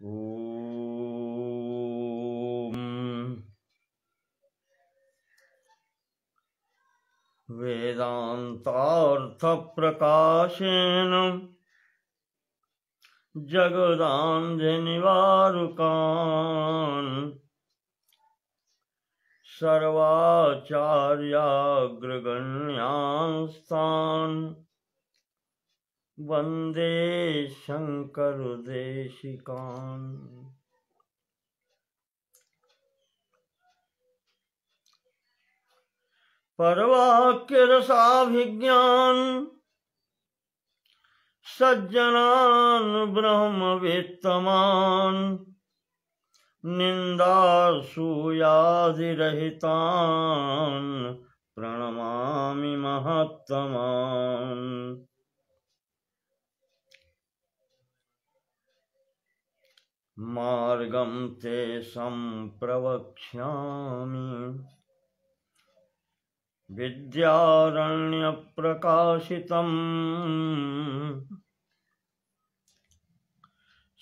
ॐ वेदान्तार्थप्रकाशेन जगदान्धनिवारकान् सर्वाचार्याग्रगण्यास्तान् वन्दे शङ्करदेशिकान्। परवाक्यरसाभिज्ञान सज्जनान् ब्रह्मवेत्तमान् निन्दासूयादिरहितान् प्रणमामि महत्तमान्। मार्गं ते सम्प्रवक्ष्यामि विद्यारण्यप्रकाशितम्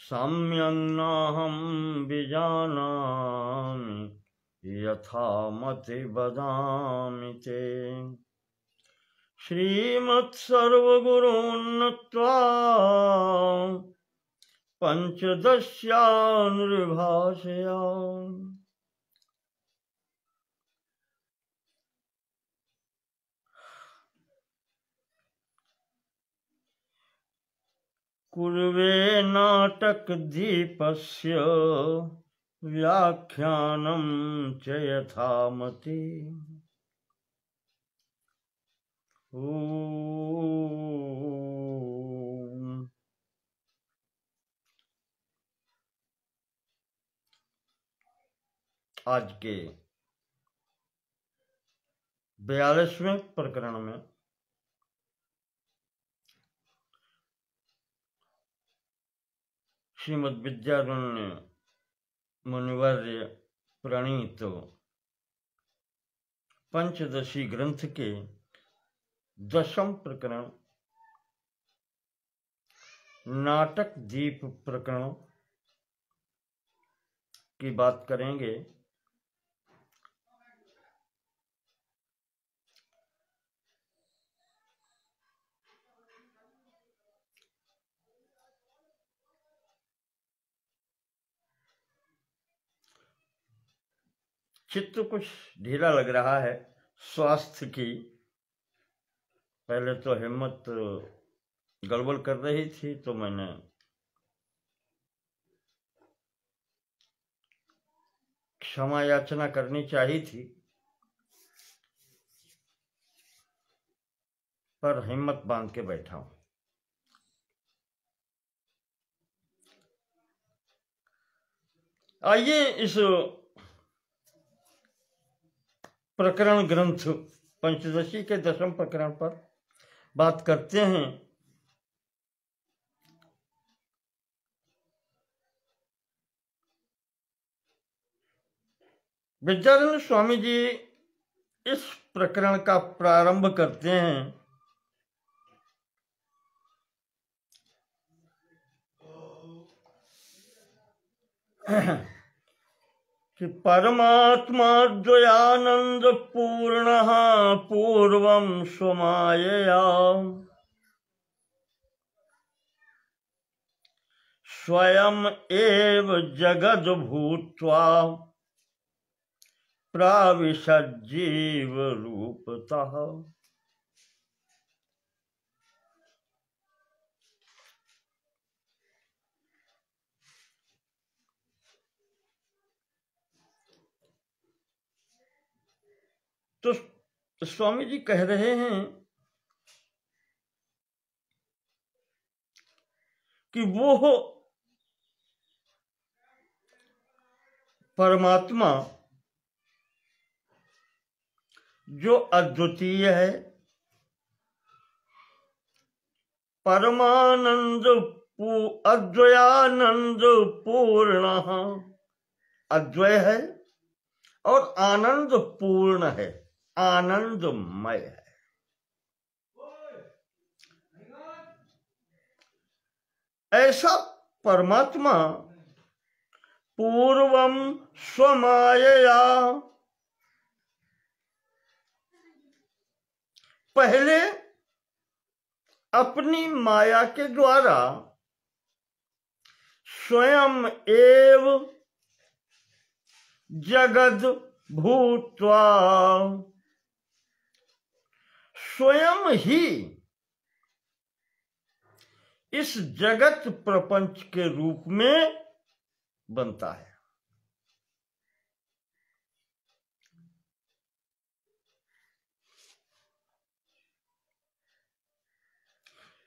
सम्यक् नाहं विजानामि यथा मति वदामि ते। श्रीमत्सर्वगुरून् नत्वा पञ्चदश्यानुर्भाषया कुर्वे नाटकदीपस्य व्याख्यानं च यथामति। आज के 42वें प्रकरण में श्रीमद् विद्यारण्य मुनिवर्य प्रणीत पंचदशी ग्रंथ के 10वें प्रकरण नाटक दीप प्रकरण की बात करेंगे। चित्त कुछ ढीला लग रहा है स्वास्थ्य की। पहले तो हिम्मत गड़बड़ कर रही थी तो मैंने क्षमा याचना करनी चाहिए थी, पर हिम्मत बांध के बैठा हूं। आइए इस प्रकरण ग्रंथ पंचदशी के 10वें प्रकरण पर बात करते हैं। विद्यारण्य स्वामी जी इस प्रकरण का प्रारंभ करते हैं कि परमात्मा द्वयानंद पूर्णः पूर्वं स्वमायया स्वयं एव जगद भूत्वा प्राविशज्जीव रूपतः। तो स्वामी जी कह रहे हैं कि वो परमात्मा जो अद्वितीय है, परमानंद अद्वयानंद पूर्ण अद्वय है और आनंद पूर्ण है, आनंदमय है। ऐसा परमात्मा पूर्वम स्वमायया, पहले अपनी माया के द्वारा स्वयं एव जगद भूत्वा, स्वयं ही इस जगत प्रपंच के रूप में बनता है।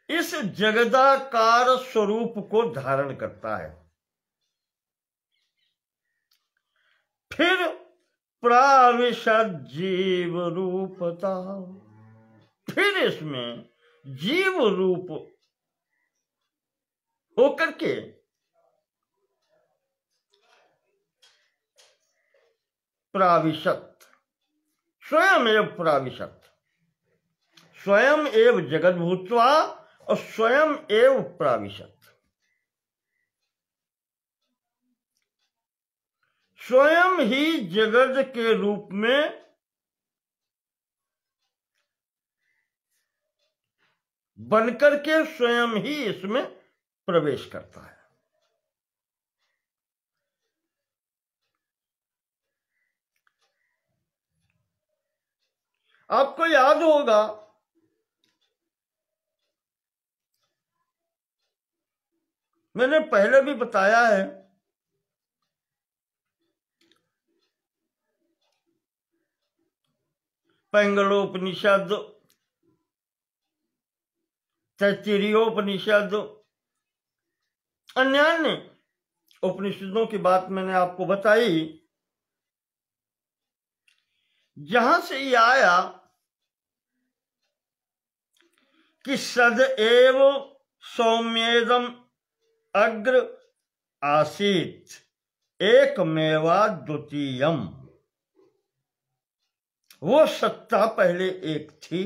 इस जगदाकार स्वरूप को धारण करता है। फिर प्राविशद जीव रूपता, फिर इसमें जीव रूप होकर के प्राविशत, स्वयं एव प्राविशत, स्वयं एव जगत भूत्वा और स्वयं एव प्राविशत, स्वयं ही जगत के रूप में बनकर के स्वयं ही इसमें प्रवेश करता है। आपको याद होगा मैंने पहले भी बताया है, पैंगलोपनिषद, तैत्तिरीयोपनिषद, अन्य उपनिषदों की बात मैंने आपको बताई, जहां से ये आया कि सदैव सौम्येदम अग्र आसीत एकमेवा द्वितीयम, वो सत्ता पहले एक थी,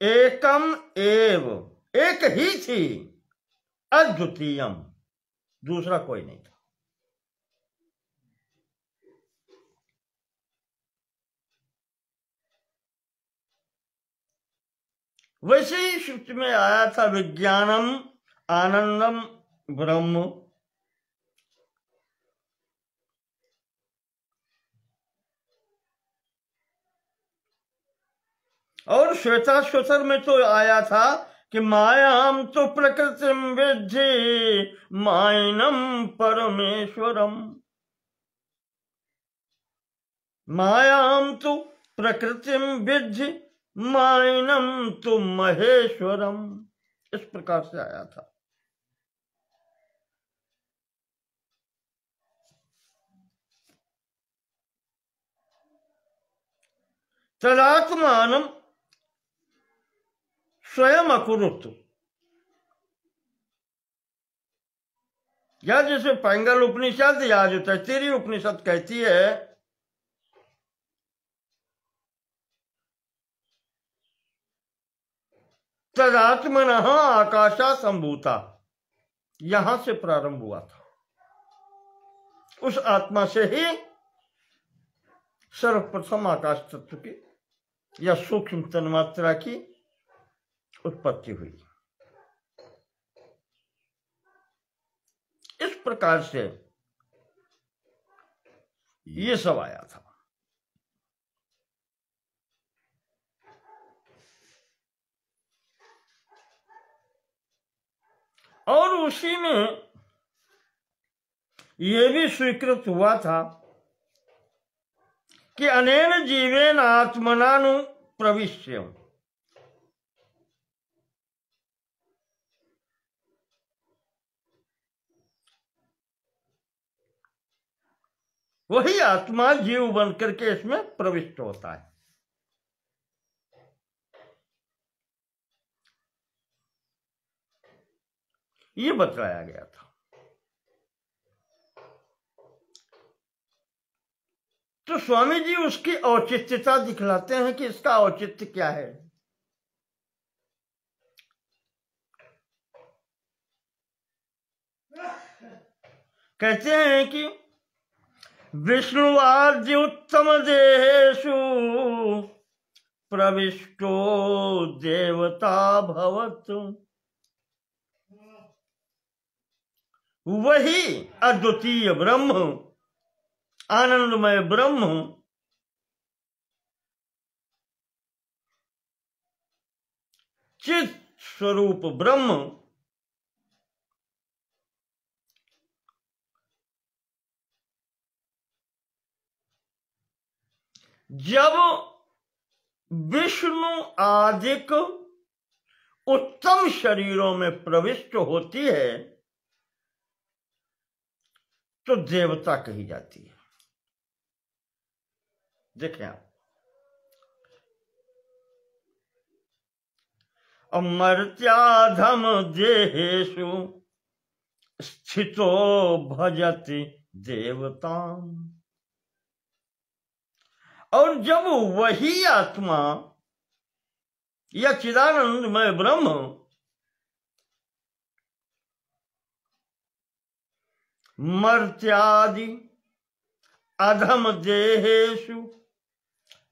एकम एव, एक ही थी, अद्वितीयम, दूसरा कोई नहीं था। वैसे ही श्रुति में आया था विज्ञानम आनंदम ब्रह्म, और श्वेताश्वतर में तो आया था कि मायाम तो प्रकृतिम विद्धि माइनम परमेश्वरम, मायाम तो प्रकृतिम विद्धि माइनम तो महेश्वरम, इस प्रकार से आया था। तदात्मानम स्वयं अकुरुत, या जैसे पैंगल उपनिषद या जो तैत्तिरीय उपनिषद कहती है, तदात्मनः आकाशा संभूता, यहां से प्रारंभ हुआ था। उस आत्मा से ही सर्वप्रथम आकाश तत्व की या सूक्ष्म तन्मात्रा की उत्पत्ति हुई। इस प्रकार से ये सब आया था। और उसी में यह भी स्वीकृत हुआ था कि अनेन जीवेन आत्मनानु प्रविश्य, वही आत्मा जीव बनकर के इसमें प्रविष्ट होता है। ये बतलाया गया था। तो स्वामी जी उसकी औचित्यता दिखलाते हैं कि इसका औचित्य क्या है। कहते हैं कि विष्णुवाद्य उत्तम देहेषु प्रविष्टो देवता भवत्। वही अद्वितीय ब्रह्म, आनंदमय ब्रह्म, चित स्वरूप ब्रह्म जब विष्णु आदिक उत्तम शरीरों में प्रविष्ट होती है तो देवता कही जाती है। देखें आप, अमर्त्याधम देहेषु स्थितो भजति देवताम। और जब वही आत्मा या चिदानंदमय ब्रह्म मर्त्यादि अधम देहेषु,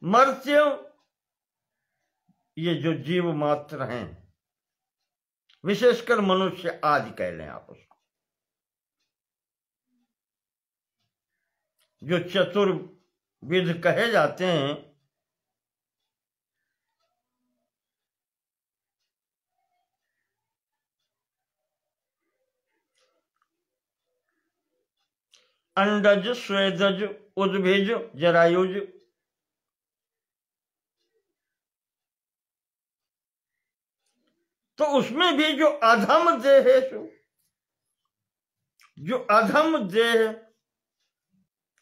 मर्त्य ये जो जीव मात्र हैं, विशेषकर मनुष्य आदि कह लें आप उसको, जो चतुर्विध कहे जाते हैं, अंडज, स्वेदज, उद्भिज, जरायुज, तो उसमें भी जो अधम देह है, जो अधम देह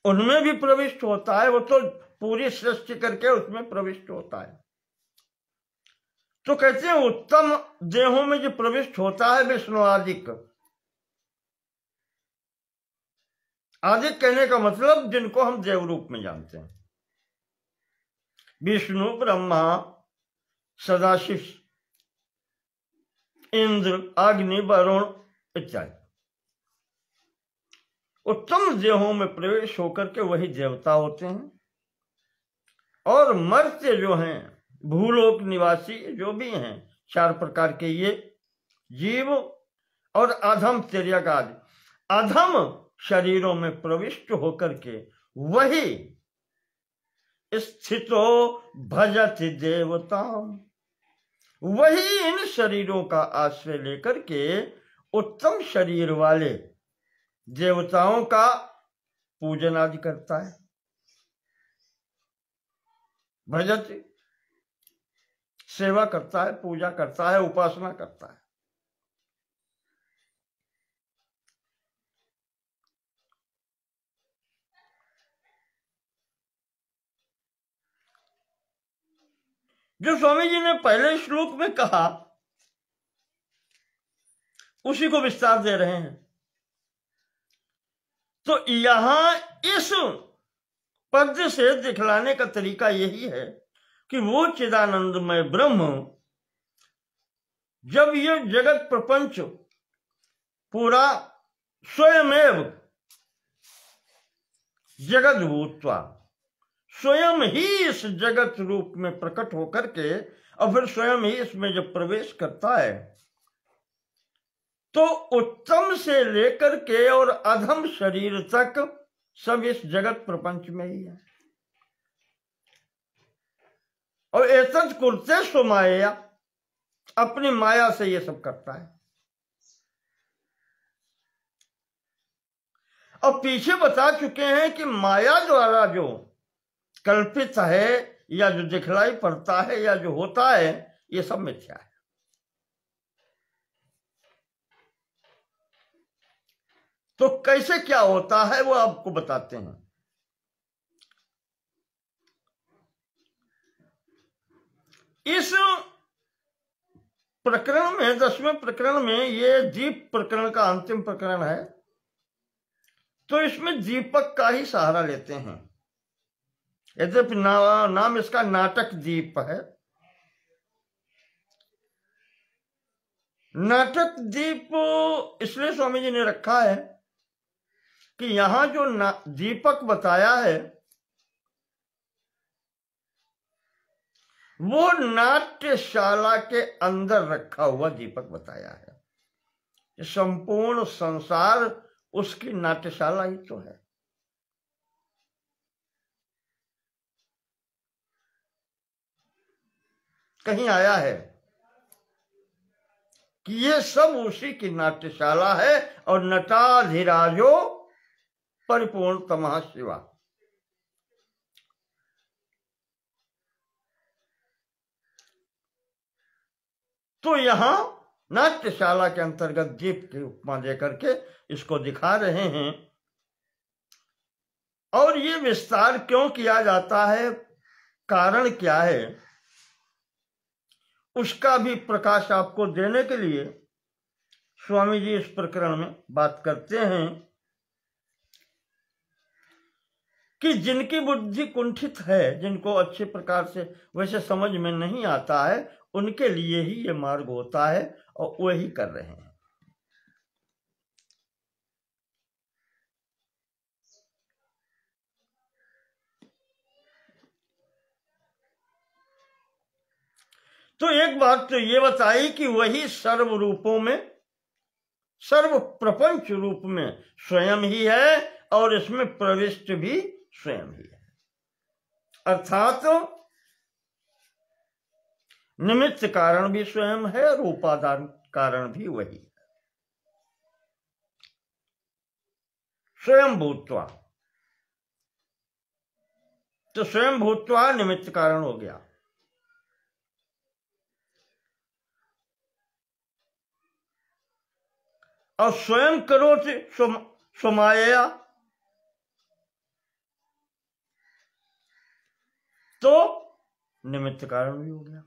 उनमें भी प्रविष्ट होता है। वो तो पूरी सृष्टि करके उसमें प्रविष्ट होता है। तो कहते हैं उत्तम देहों में जो प्रविष्ट होता है विष्णु आदिक। आदिक कहने का मतलब जिनको हम देव रूप में जानते हैं, विष्णु, ब्रह्मा, सदाशिव, इंद्र, अग्नि, वरुण इत्यादि। उत्तम देहों में प्रवेश होकर के वही देवता होते हैं। और मर्त्य जो हैं, भूलोक निवासी जो भी हैं, 4 प्रकार के ये जीव, और अधम तिर्यक आदि अधम शरीरों में प्रविष्ट होकर के वही स्थितो भजति देवता, वही इन शरीरों का आश्रय लेकर के उत्तम शरीर वाले देवताओं का पूजन आदि करता है। भजति सेवा करता है, पूजा करता है, उपासना करता है। जो स्वामी जी ने पहले श्लोक में कहा उसी को विस्तार दे रहे हैं। तो यहां इस पद से दिखलाने का तरीका यही है कि वो चिदानंदमय ब्रह्म जब ये जगत प्रपंच पूरा स्वयमेव जगत भूत्वा, स्वयं ही इस जगत रूप में प्रकट होकर के और फिर स्वयं ही इसमें जब प्रवेश करता है तो उत्तम से लेकर के और अधम शरीर तक सब इस जगत प्रपंच में ही है। और एतत् कुरुते स्वमाया, अपनी माया से ये सब करता है। और पीछे बता चुके हैं कि माया द्वारा जो कल्पित है या जो दिखलाई पड़ता है या जो होता है ये सब मिथ्या है। तो कैसे क्या होता है वो आपको बताते हैं। इस प्रकरण में 10वें प्रकरण में ये दीप प्रकरण का अंतिम प्रकरण है। तो इसमें दीपक का ही सहारा लेते हैं। यद्यपि नाम इसका नाटक दीप है। नाटक दीप इसलिए स्वामी जी ने रखा है कि यहां जो दीपक बताया है वो नाट्यशाला के अंदर रखा हुआ दीपक बताया है। संपूर्ण संसार उसकी नाट्यशाला ही तो है। कहीं आया है कि ये सब उसी की नाट्यशाला है और नटाधिराजो परिपूर्णतमः शिवा। तो यहां नाट्यशाला के अंतर्गत दीप की उपमा देकर के इसको दिखा रहे हैं। और ये विस्तार क्यों किया जाता है, कारण क्या है, उसका भी प्रकाश आपको देने के लिए स्वामी जी इस प्रकरण में बात करते हैं कि जिनकी बुद्धि कुंठित है, जिनको अच्छे प्रकार से वैसे समझ में नहीं आता है, उनके लिए ही ये मार्ग होता है और वही कर रहे हैं। तो एक बात तो ये बताई कि वही सर्व रूपों में, सर्व प्रपंच रूप में स्वयं ही है और इसमें प्रविष्ट भी स्वयं ही है। अर्थात निमित्त कारण भी स्वयं है और उपादान कारण भी वही है। स्वयं भूत्वा, तो स्वयं भूत्वा निमित्त कारण हो गया। और स्वयं करोति स्वमायया, तो निमित्त कारण भी हो गया।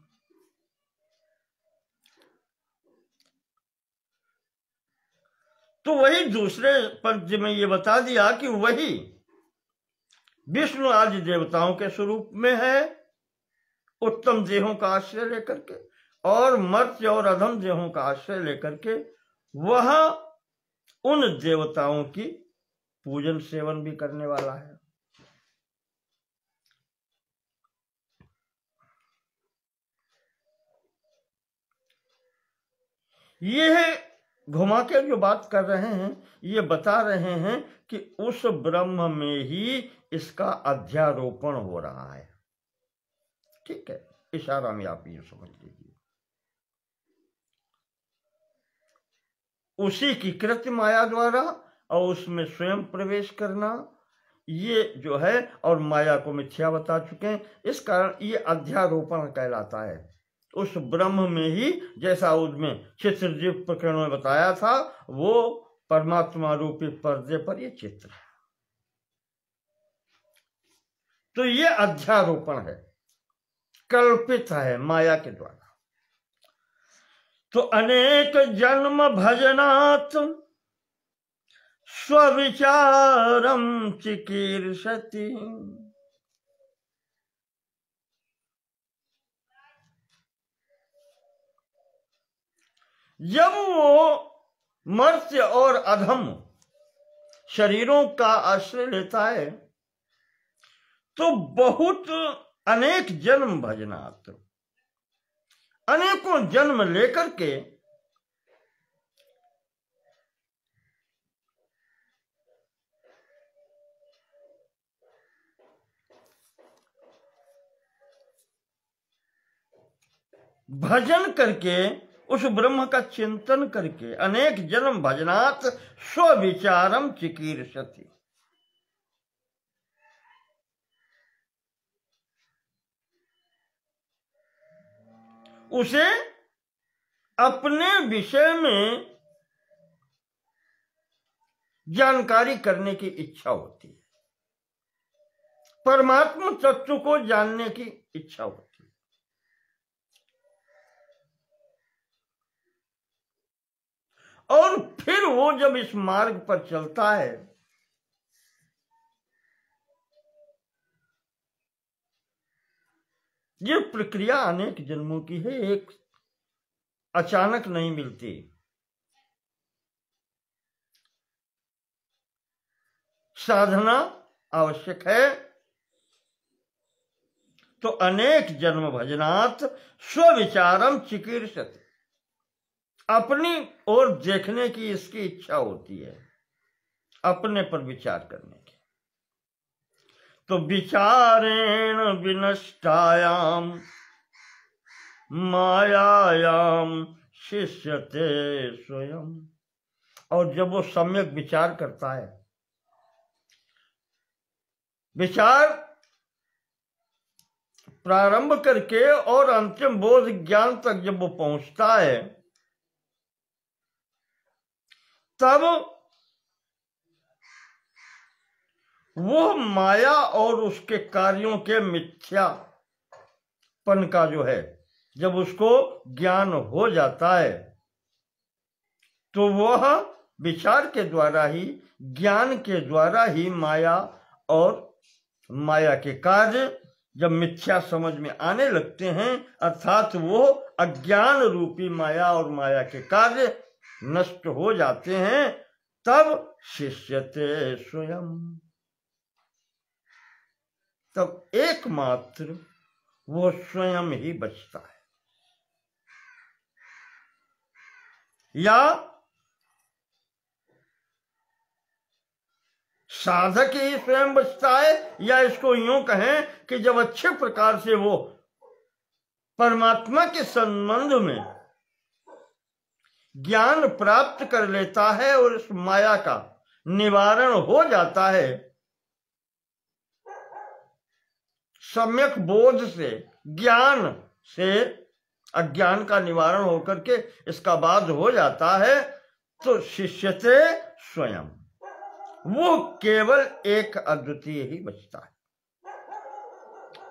तो वही दूसरे पद्य में ये बता दिया कि वही विष्णु आदि देवताओं के स्वरूप में है, उत्तम देहों का आश्रय लेकर के, और मर्त्य और अधम देहों का आश्रय लेकर के वह उन देवताओं की पूजन सेवन भी करने वाला है। यह घुमा के जो बात कर रहे हैं, ये बता रहे हैं कि उस ब्रह्म में ही इसका अध्यारोपण हो रहा है। ठीक है, इशारा में आप ये समझ लीजिए। उसी की कृत्य माया द्वारा और उसमें स्वयं प्रवेश करना, ये जो है, और माया को मिथ्या बता चुके हैं, इस कारण ये अध्यारोपण कहलाता है। उस ब्रह्म में ही, जैसा उसमें चित्रदीप प्रकरण में बताया था, वो परमात्मा रूपी पर्दे पर ये चित्र है। तो ये अध्यारोपण है, कल्पित है माया के द्वारा। तो अनेक जन्म भजनात् स्वविचारम चिकीर्षति, जब वो मर्त्य और अधम शरीरों का आश्रय लेता है तो बहुत अनेक जन्म भजनात्, अनेकों जन्म लेकर के भजन करके, उस ब्रह्म का चिंतन करके, अनेक जन्म भजनात् स्वविचारम चिकीर्षति, उसे अपने विषय में जानकारी करने की इच्छा होती है, परमात्मा तत्व को जानने की इच्छा होती है। और फिर वो जब इस मार्ग पर चलता है ये प्रक्रिया अनेक जन्मों की है, एक अचानक नहीं मिलती। साधना आवश्यक है। तो अनेक जन्म भजनात् स्वविचारम चिकीर्षति, अपनी ओर देखने की इसकी इच्छा होती है, अपने पर विचार करने की। तो विचारेण विनष्टायाम मायायाम शिष्यते स्वयं। और जब वो सम्यक विचार करता है, विचार प्रारंभ करके और अंतिम बोध ज्ञान तक जब वो पहुंचता है, तब वो माया और उसके कार्यों के मिथ्यापन का जो है, जब उसको ज्ञान हो जाता है, तो वह विचार के द्वारा ही, ज्ञान के द्वारा ही माया और माया के कार्य जब मिथ्या समझ में आने लगते हैं, अर्थात वो अज्ञान रूपी माया और माया के कार्य नष्ट हो जाते हैं, तब शिष्यते स्वयं, तब एकमात्र वो स्वयं ही बचता है। या साधक ही स्वयं बचता है, या इसको यूं कहें कि जब अच्छे प्रकार से वो परमात्मा के संबंध में ज्ञान प्राप्त कर लेता है और इस माया का निवारण हो जाता है, सम्यक बोध से, ज्ञान से अज्ञान का निवारण होकर के इसका बाध हो जाता है, तो शिष्यते स्वयं, वो केवल एक अद्वितीय ही बचता है,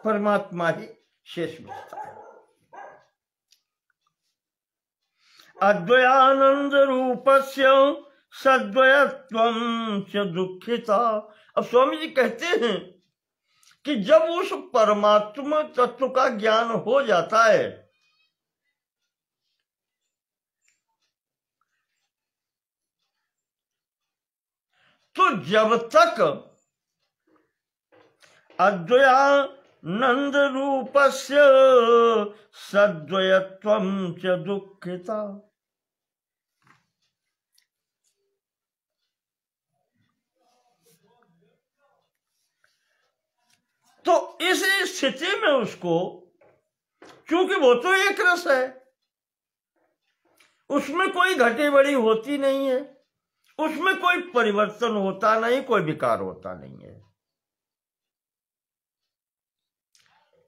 परमात्मा ही शेष बचता है। अद्वयानंद रूपस्य सद्वयत्वं च दुःखिता। अब स्वामी जी कहते हैं कि जब उस परमात्मा तत्व का ज्ञान हो जाता है, तो जब तक अद्वयानंद रूपस्य सद्वयत्वं च दुःखिता, तो इस स्थिति में उसको, क्योंकि वो तो एक रस है, उसमें कोई घटी बड़ी होती नहीं है, उसमें कोई परिवर्तन होता नहीं, कोई विकार होता नहीं है,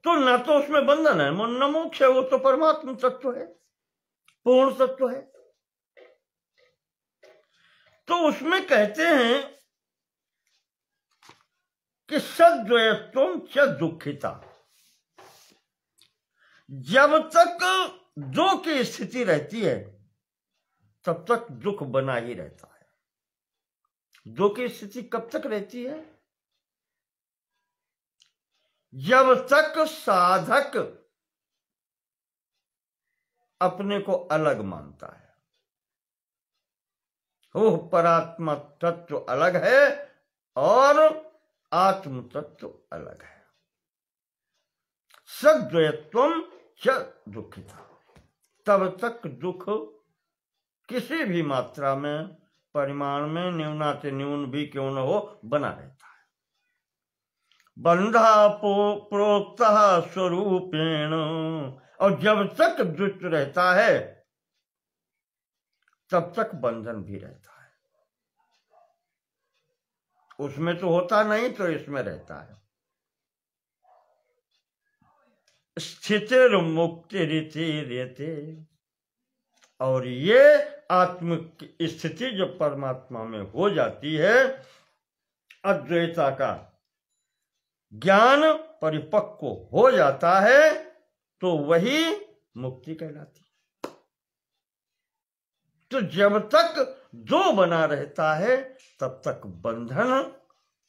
तो न तो उसमें बंधन है न मोक्ष है, वो तो परमात्मा तत्व है, पूर्ण तत्व है। तो उसमें कहते हैं कि सद्वयत्वं च दुःखिता, जब तक दो की स्थिति रहती है तब तक दुख बना ही रहता है। दो की स्थिति कब तक रहती है? जब तक साधक अपने को अलग मानता है, वो परात्मा तत्व अलग है और आत्म तत्व अलग है। सद्वयत्वं च दुःखिता, तब तक दुख किसी भी मात्रा में, परिमाण में न्यूनाति न्यून भी क्यों न हो, बना रहता है। बंधा प्रोक्ता स्वरूपेण, और जब तक दुष्ट रहता है तब तक बंधन भी रहता है। उसमें तो होता नहीं तो इसमें रहता है। स्थितिर मुक्ति रीति रहते, और ये आत्म की स्थिति जब परमात्मा में हो जाती है, अद्वैता का ज्ञान परिपक्व हो जाता है, तो वही मुक्ति कहलाती है। तो जब तक दो बना रहता है तब तक बंधन,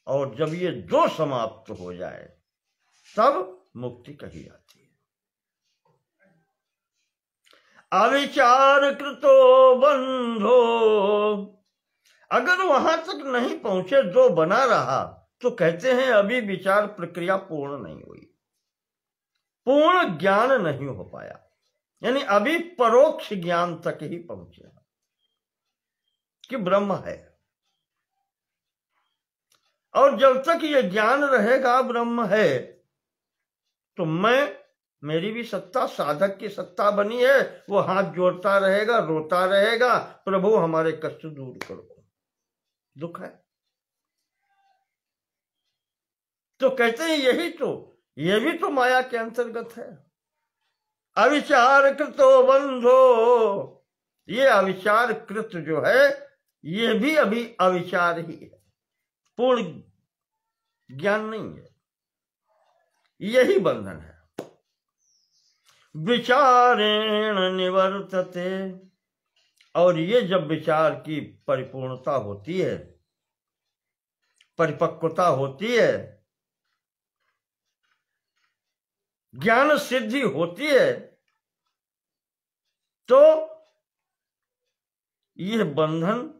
और जब ये दो समाप्त हो जाए तब मुक्ति कही जाती है। अविचार कृतो बंधो अगर वहां तक नहीं पहुंचे जो बना रहा तो कहते हैं अभी विचार प्रक्रिया पूर्ण नहीं हुई, पूर्ण ज्ञान नहीं हो पाया, यानी अभी परोक्ष ज्ञान तक ही पहुंचे कि ब्रह्म है। और जब तक ये ज्ञान रहेगा ब्रह्म है तो मेरी भी सत्ता साधक की सत्ता बनी है, वो हाथ जोड़ता रहेगा, रोता रहेगा, प्रभु हमारे कष्ट दूर करो, दुख है। तो कहते हैं ये भी तो माया के अंतर्गत है। अविचार कृतो बंधो, ये अविचार कृत जो है ये भी अभी अविचार ही है, पूर्ण ज्ञान नहीं है, यही बंधन है। विचारेण निवर्तते, और ये जब विचार की परिपूर्णता होती है, परिपक्वता होती है, ज्ञान सिद्धि होती है, तो यह बंधन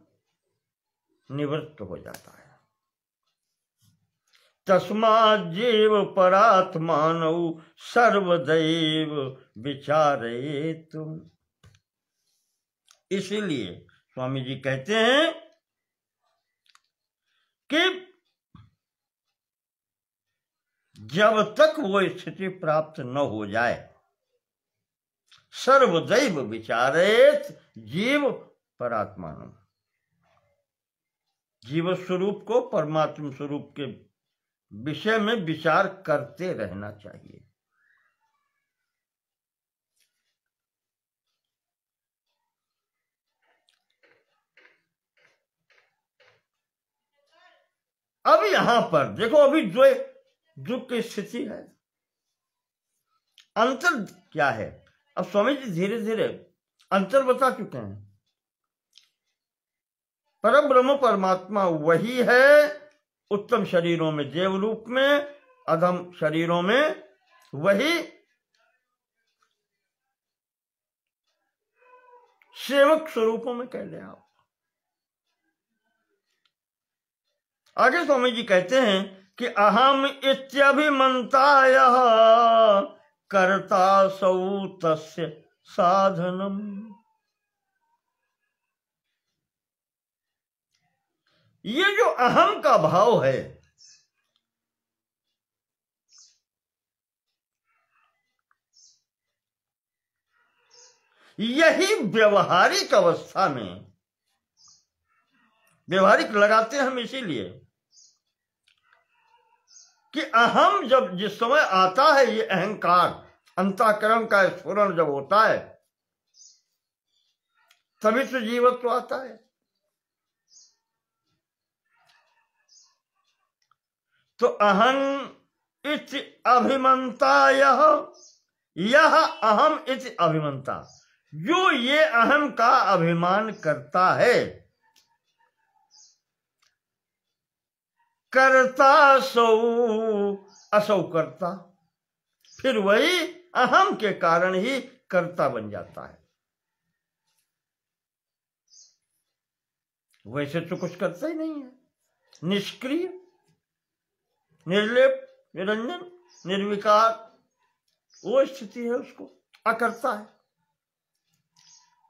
निवृत्त हो जाता है। तस्मात् जीव परात्मानौ सर्वदैव विचारेत। इसीलिए स्वामी जी कहते हैं कि जब तक वो स्थिति प्राप्त न हो जाए, सर्वदैव विचारेत जीव परात्मानम, जीव स्वरूप को परमात्म स्वरूप के विषय में विचार करते रहना चाहिए। अब यहां पर देखो, अभी जो दुख की स्थिति है, अंतर क्या है। अब स्वामी जी धीरे धीरे अंतर बता चुके हैं। परम ब्रह्म परमात्मा वही है, उत्तम शरीरों में देव रूप में, अधम शरीरों में वही सेवक स्वरूपों में कह ले आप। आगे स्वामी जी कहते हैं कि अहम इत्यभिमन्तायः कर्तासौ तस्य साधनम। ये जो अहम का भाव है, यही व्यवहारिक अवस्था में, व्यवहारिक लगाते हैं हम इसीलिए कि अहम जब जिस समय आता है, ये अहंकार अंतःकरण का स्फुरण जब होता है, तभी तो जीवत्व आता है। तो अहम इति अभिमन्ता, यह अहम इति अभिमन्ता, जो ये अहम का अभिमान करता है, करता सौ असौ करता, फिर वही अहम के कारण ही कर्ता बन जाता है। वैसे तो कुछ करता ही नहीं है, निष्क्रिय, निर्लेप, निरंजन, निर्विकार, वो स्थिति है, उसको अकर्ता है।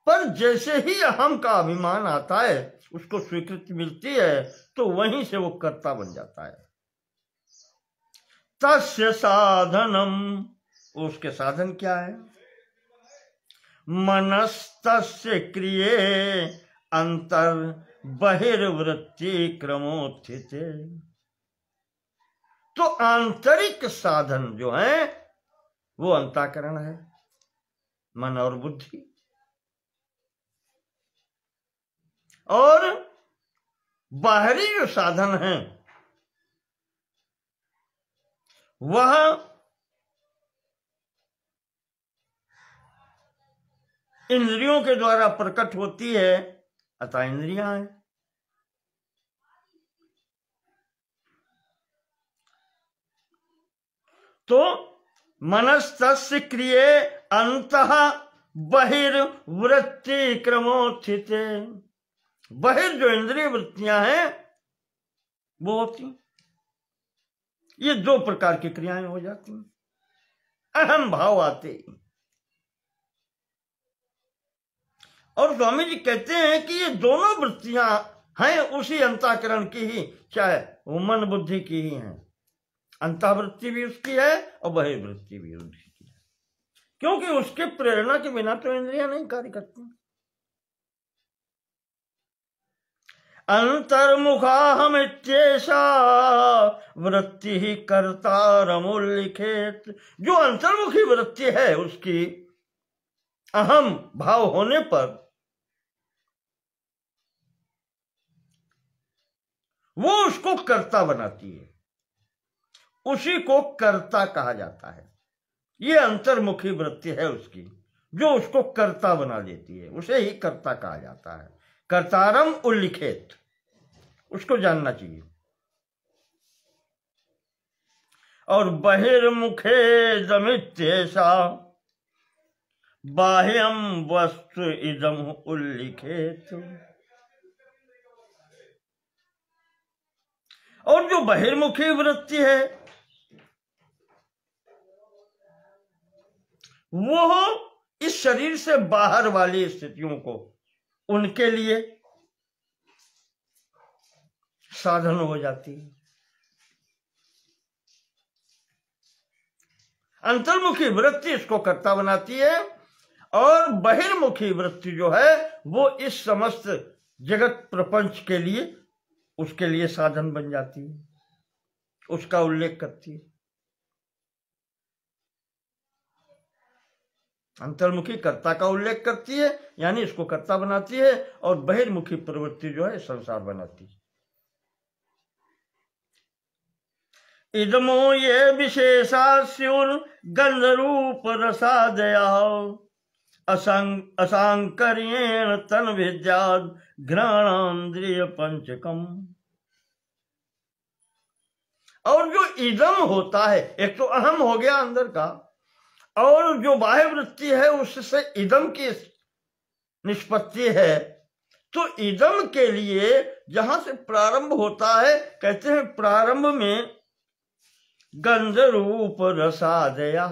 पर जैसे ही अहम का अभिमान आता है, उसको स्वीकृति मिलती है, तो वहीं से वो कर्ता बन जाता है। तस्य साधनम, उसके साधन क्या है। मनस्तस्य क्रिये अंतर बहिर्वृत्ति क्रमोत्थित। तो आंतरिक साधन जो है वो अंतःकरण है, मन और बुद्धि, और बाहरी जो साधन है वह इंद्रियों के द्वारा प्रकट होती है, अतः इंद्रियां हैं। तो मनस्तस्य क्रिये अंतः बहिर्वृत्ति क्रमोत्थित। बहिर जो इंद्रिय वृत्तियां हैं वो होती हैं। ये दो प्रकार की क्रियाएं हो जाती हैं, अहम भाव आते ही। और स्वामी जी कहते हैं कि ये दोनों वृत्तियां हैं उसी अंतःकरण की ही, चाहे वो मन बुद्धि की ही हैं। अंतःवृत्ति भी उसकी है और बहिर्वृत्ति भी उसकी है, क्योंकि उसके प्रेरणा के बिना तो इंद्रियां नहीं कार्य करती। अंतर्मुखा हम इत्येषा वृत्ति ही कर्तारमुल्लिखेत। जो अंतर्मुखी वृत्ति है उसकी अहम भाव होने पर वो उसको कर्ता बनाती है, उसी को कर्ता कहा जाता है। ये अंतर्मुखी वृत्ति है उसकी, जो उसको कर्ता बना देती है, उसे ही कर्ता कहा जाता है। कर्तारम उल्लिखेत, उसको जानना चाहिए। और बहिर्मुखे दमित्येषा बाह्यम वस्तु इदम उल्लिखेत। और जो बहिर्मुखी वृत्ति है वो इस शरीर से बाहर वाली स्थितियों को उनके लिए साधन हो जाती है। अंतर्मुखी वृत्ति इसको कर्ता बनाती है और बहिर्मुखी वृत्ति जो है वो इस समस्त जगत प्रपंच के लिए, उसके लिए साधन बन जाती है, उसका उल्लेख करती है। अंतर्मुखी कर्ता का उल्लेख करती है, यानी इसको कर्ता बनाती है, और बहिर्मुखी प्रवृत्ति जो है संसार बनाती है। इदमो ये विशेषा स्युर गंध रूप रसादया असांकर्येण तन विद्याद घ्राणांद्रिय पंचकम। और जो इदम होता है, एक तो अहम हो गया अंदर का, और जो बाह्य वृत्ति है उससे इदम की निष्पत्ति है। तो इदम के लिए जहां से प्रारंभ होता है, कहते हैं प्रारंभ में गंध रूप रसादया,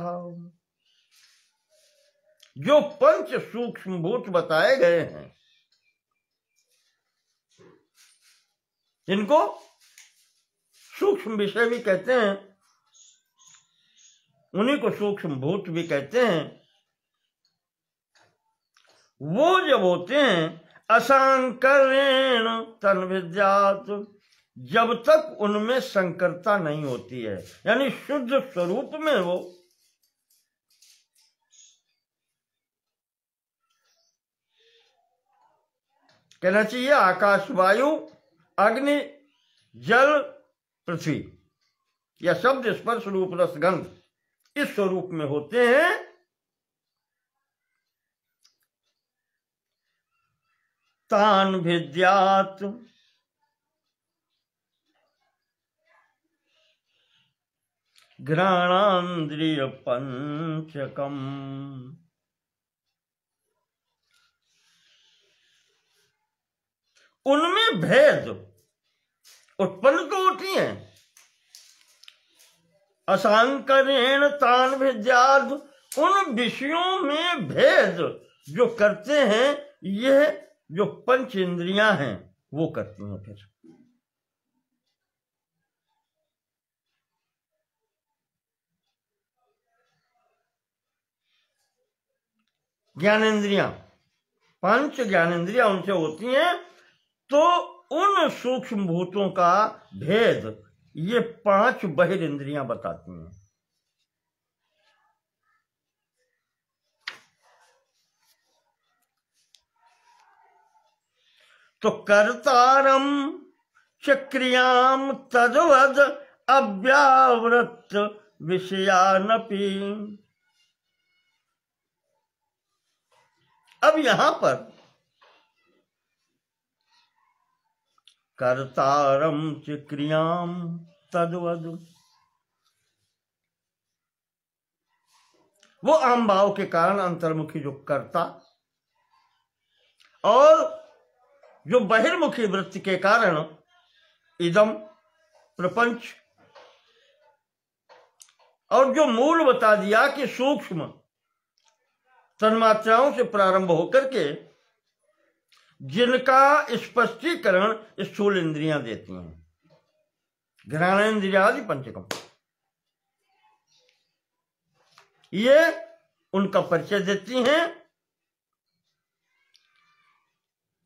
जो पंच सूक्ष्म भूत बताए गए हैं, जिनको सूक्ष्म विषय भी कहते हैं, उन्हीं को सूक्ष्म भूत भी कहते हैं। वो जब होते हैं असांकर्येण तन विद्यात, जब तक उनमें संकरता नहीं होती है, यानी शुद्ध स्वरूप में वो कहना चाहिए आकाश वायु अग्नि जल पृथ्वी, या शब्द स्पर्श रूप रस गंध इस स्वरूप में होते हैं। तान विद्यात, घ्राणांद्रिय पंचकम। उनमें भेद उत्पन्न तो होती हैं। असांकर्येण तान विद्यात, उन विषयों में भेद जो करते हैं, यह जो पंच इंद्रियां हैं वो करती हैं। फिर ज्ञानेन्द्रियां, पंच ज्ञानेन्द्रियां उनसे होती हैं। तो उन सूक्ष्म भूतों का भेद ये पांच बहिर इंद्रियां बताती हैं। तो कर्तारम चक्रियाम तद्वद अव्यावृत विषयानपि। अब यहां पर कर्तारम च क्रियाम तद्वद, वो आम भाव के कारण अंतर्मुखी जो कर्ता और जो बहिर्मुखी वृत्ति के कारण इदम प्रपंच, और जो मूल बता दिया कि सूक्ष्म तन्मात्राओं से प्रारंभ होकर के जिनका स्पष्टीकरण स्थूल इंद्रियां देती हैं, घ्राणेन्द्रियादि पंचकम, ये उनका परिचय देती हैं।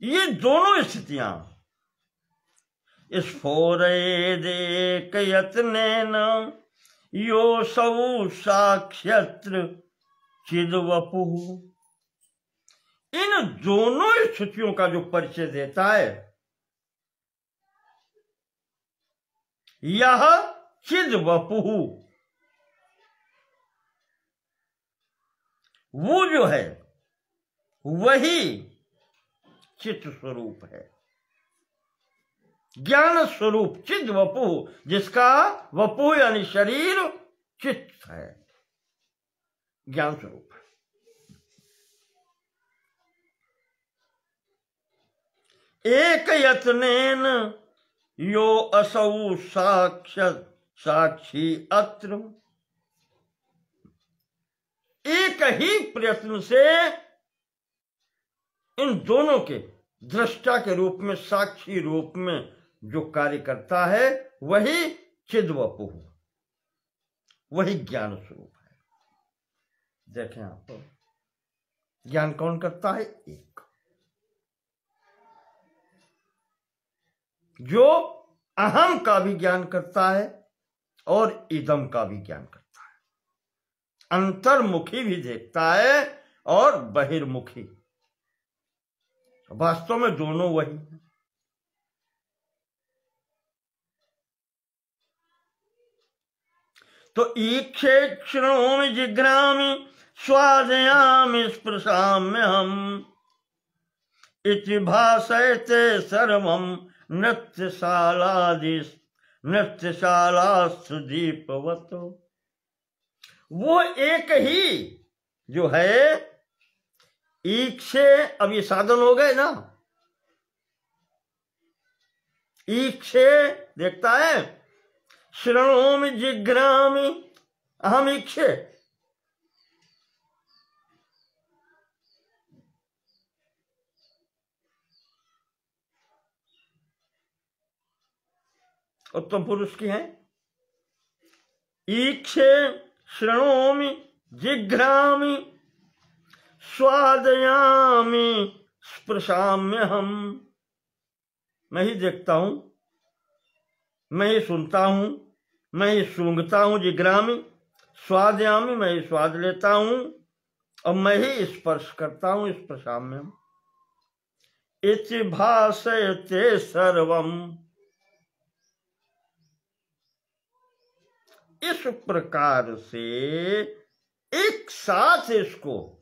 ये दोनों स्थितियां स्फोरेदेकयत्नेन योऽसौ साक्ष्यत्र चिद्वपुः, इन दोनों स्थितियों का जो परिचय देता है यह चिद्वपुः, वो जो है वही चित्त स्वरूप है, ज्ञान स्वरूप चिद वपु, जिसका वपु यानी शरीर चित्त है, ज्ञान स्वरूप है। एक यत्नेन यो असौ साक्षी अत्र, एक ही प्रयत्न से इन दोनों के दृष्टा के रूप में, साक्षी रूप में जो कार्य करता है वही चिद्वपु, वही ज्ञान स्वरूप है। देखें आप, ज्ञान कौन करता है? एक, जो अहम का भी ज्ञान करता है और इदम का भी ज्ञान करता है, अंतर्मुखी भी देखता है और बहिर्मुखी, वास्तव में दोनों वही हैं। तो ईक्षे शृणोमि जिघ्रामि स्वादयामि स्पृशाम्यहम् इति भासयते सर्वं नृत्यशालास्तु दीपवत्। वो एक ही जो है, ईक्षे, अब ये साधन हो गए ना, ईक्षे देखता है, शृणोमि जिघ्रामि अहम ईक्षे, उत्तम पुरुष की है। ईक्षे शृणोमि जिघ्रामि स्वादयामि स्पृशाम्यहम्, मैं ही देखता हूं, मैं ही सुनता हूं, मैं ही सूंघता हूं, जिघ्रामि स्वादयामि, मैं ही स्वाद लेता हूं, और मैं ही स्पर्श करता हूं, स्पृशाम्यहम् इति भासयते सर्वम्, इस प्रकार से एक साथ इसको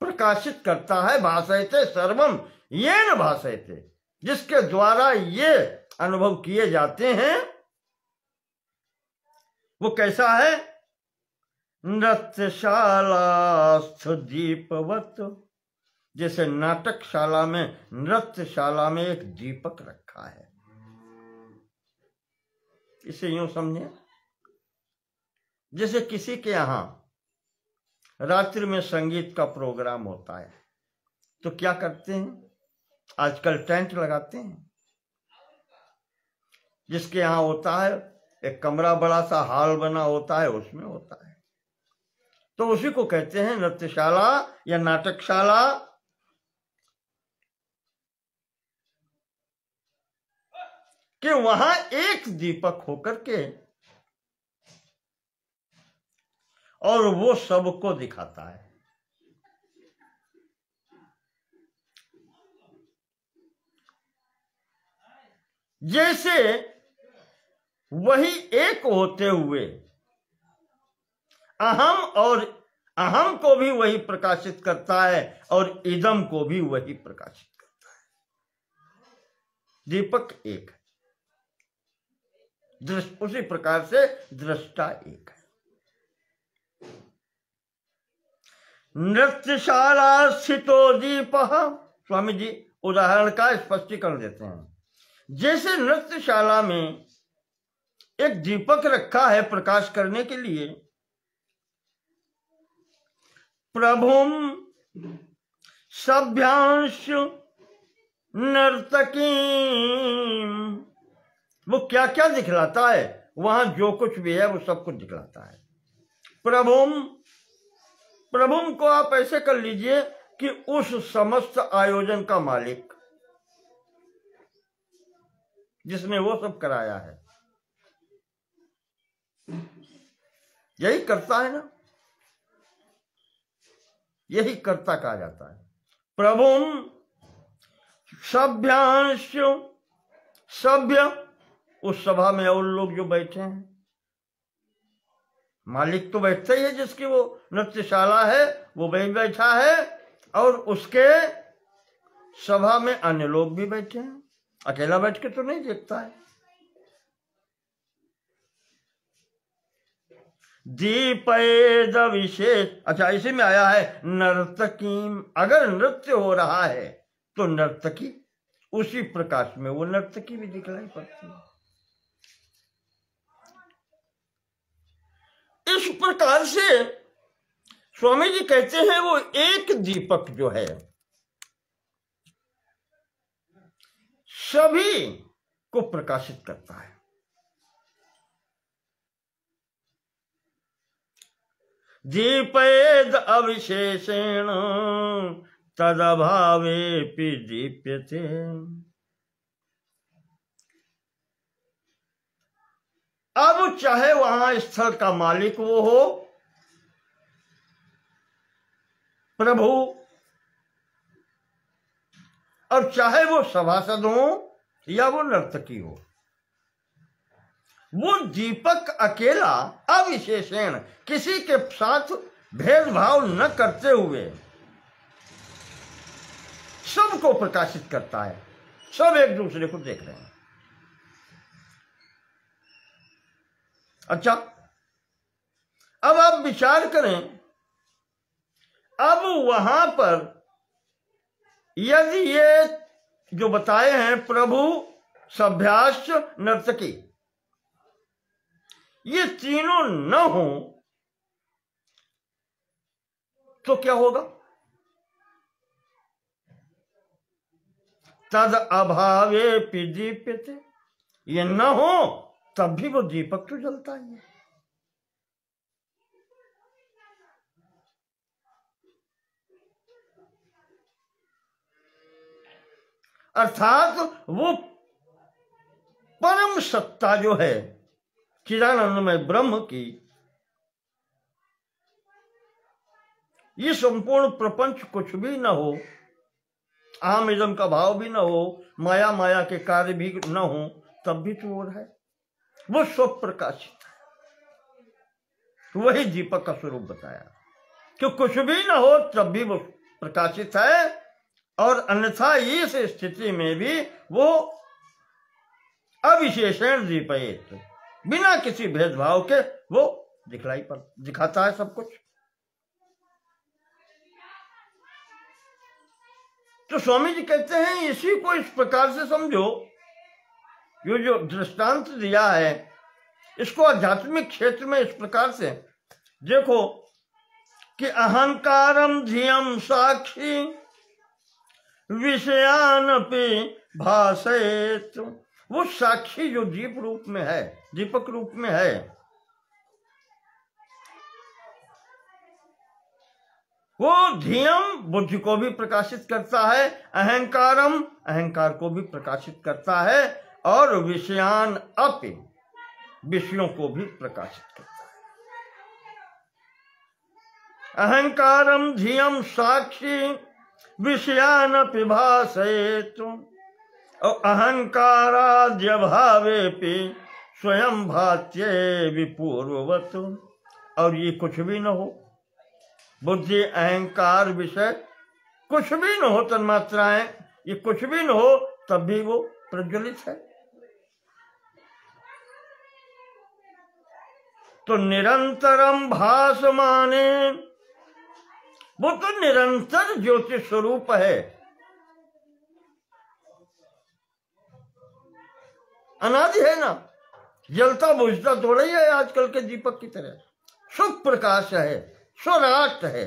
प्रकाशित करता है। भासयते सर्वम येन भासयते, जिसके द्वारा ये अनुभव किए जाते हैं, वो कैसा है? नृत्यशालास्थ दीपवत्, जैसे नाटकशाला में, नृत्यशाला में एक दीपक रखा है। इसे यूं समझे, जैसे किसी के यहां रात्रि में संगीत का प्रोग्राम होता है तो क्या करते हैं? आजकल टेंट लगाते हैं। जिसके यहां होता है एक कमरा, बड़ा सा हॉल बना होता है, उसमें होता है, तो उसी को कहते हैं नृत्यशाला या नाटकशाला। कि वहां एक दीपक होकर के और वो सबको दिखाता है। जैसे वही एक होते हुए अहम, और अहम को भी वही प्रकाशित करता है और इदम को भी वही प्रकाशित करता है। दीपक एक है, उसी प्रकार से दृष्टा एक है। नृत्यशाला स्थितो दीपः स्वामी जी उदाहरण का स्पष्टीकरण देते हैं। जैसे नृत्यशाला में एक दीपक रखा है प्रकाश करने के लिए, प्रभुम सभ्यांश नर्तकी, वो क्या क्या दिखलाता है, वहां जो कुछ भी है वो सब कुछ दिखलाता है। प्रभुम को आप ऐसे कर लीजिए कि उस समस्त आयोजन का मालिक, जिसने वो सब कराया है, यही करता है ना, यही कर्ता कहा जाता है। प्रभुम सभ्यांश, सभ्य उस सभा में और लोग जो बैठे हैं, मालिक तो बैठता ही है, जिसकी वो नृत्यशाला है वो वही बैठा है, और उसके सभा में अन्य लोग भी बैठे हैं, अकेला बैठ के तो नहीं देखता है। दीपेद विशेष, अच्छा इसी में आया है नर्तकी, अगर नृत्य हो रहा है तो नर्तकी, उसी प्रकाश में वो नर्तकी भी दिखलाई पड़ती है। इस प्रकार से स्वामी जी कहते हैं वो एक दीपक जो है सभी को प्रकाशित करता है। दीपेद अविशेषेण तदभावेपि दीप्यते, अब चाहे वहां स्थल का मालिक वो हो प्रभु, और चाहे वो सभासद हो या वो नर्तकी हो, वो दीपक अकेला अविशेषण किसी के साथ भेदभाव न करते हुए सबको प्रकाशित करता है। सब एक दूसरे को देख रहे हैं। अच्छा, अब आप विचार करें, अब वहां पर यदि ये जो बताए हैं प्रभु सभ्यास नर्तकी, ये तीनों न हो तो क्या होगा? तद अभावे दीप्यते, ये न हो तब भी वो दीपक तो जलता ही है। अर्थात वो परम सत्ता जो है चिदानंदमय ब्रह्म की, ये संपूर्ण प्रपंच कुछ भी न हो, अहम इदम का भाव भी न हो, माया माया के कार्य भी न हो, तब भी तो और है, वो सब प्रकाशित है। वही दीपक का स्वरूप बताया कि कुछ भी न हो तब भी वो प्रकाशित है, और अन्यथा इस स्थिति में भी वो अविशेषण दीपयेत, बिना किसी भेदभाव के वो दिखाता है सब कुछ। तो स्वामी जी कहते हैं इसी को इस प्रकार से समझो, ये जो दृष्टांत दिया है इसको आध्यात्मिक क्षेत्र में इस प्रकार से देखो कि अहंकारम धियम साक्षी विषयानपि भासेत, वो साक्षी जो दीप रूप में है, दीपक रूप में है, वो धियम बुद्धि को भी प्रकाशित करता है, अहंकारम अहंकार को भी प्रकाशित करता है, और विषयान अपि विषयों को भी प्रकाशित करता है। अहंकारम धियम साक्षी विषयान अपि भासेत, और अहंकाराद्य भावेपि स्वयं भात्ये विपूर्ववत्, और ये कुछ भी न हो, बुद्धि अहंकार विषय कुछ भी न हो, तन्मात्राएं ये कुछ भी न हो, तब भी वो प्रज्वलित है। तो निरंतरम भासमाने, वो तो निरंतर ज्योति स्वरूप है, अनादि है ना, जलता बुझता थोड़ा ही है आजकल के दीपक की तरह, शुभ प्रकाश है, स्वराट है।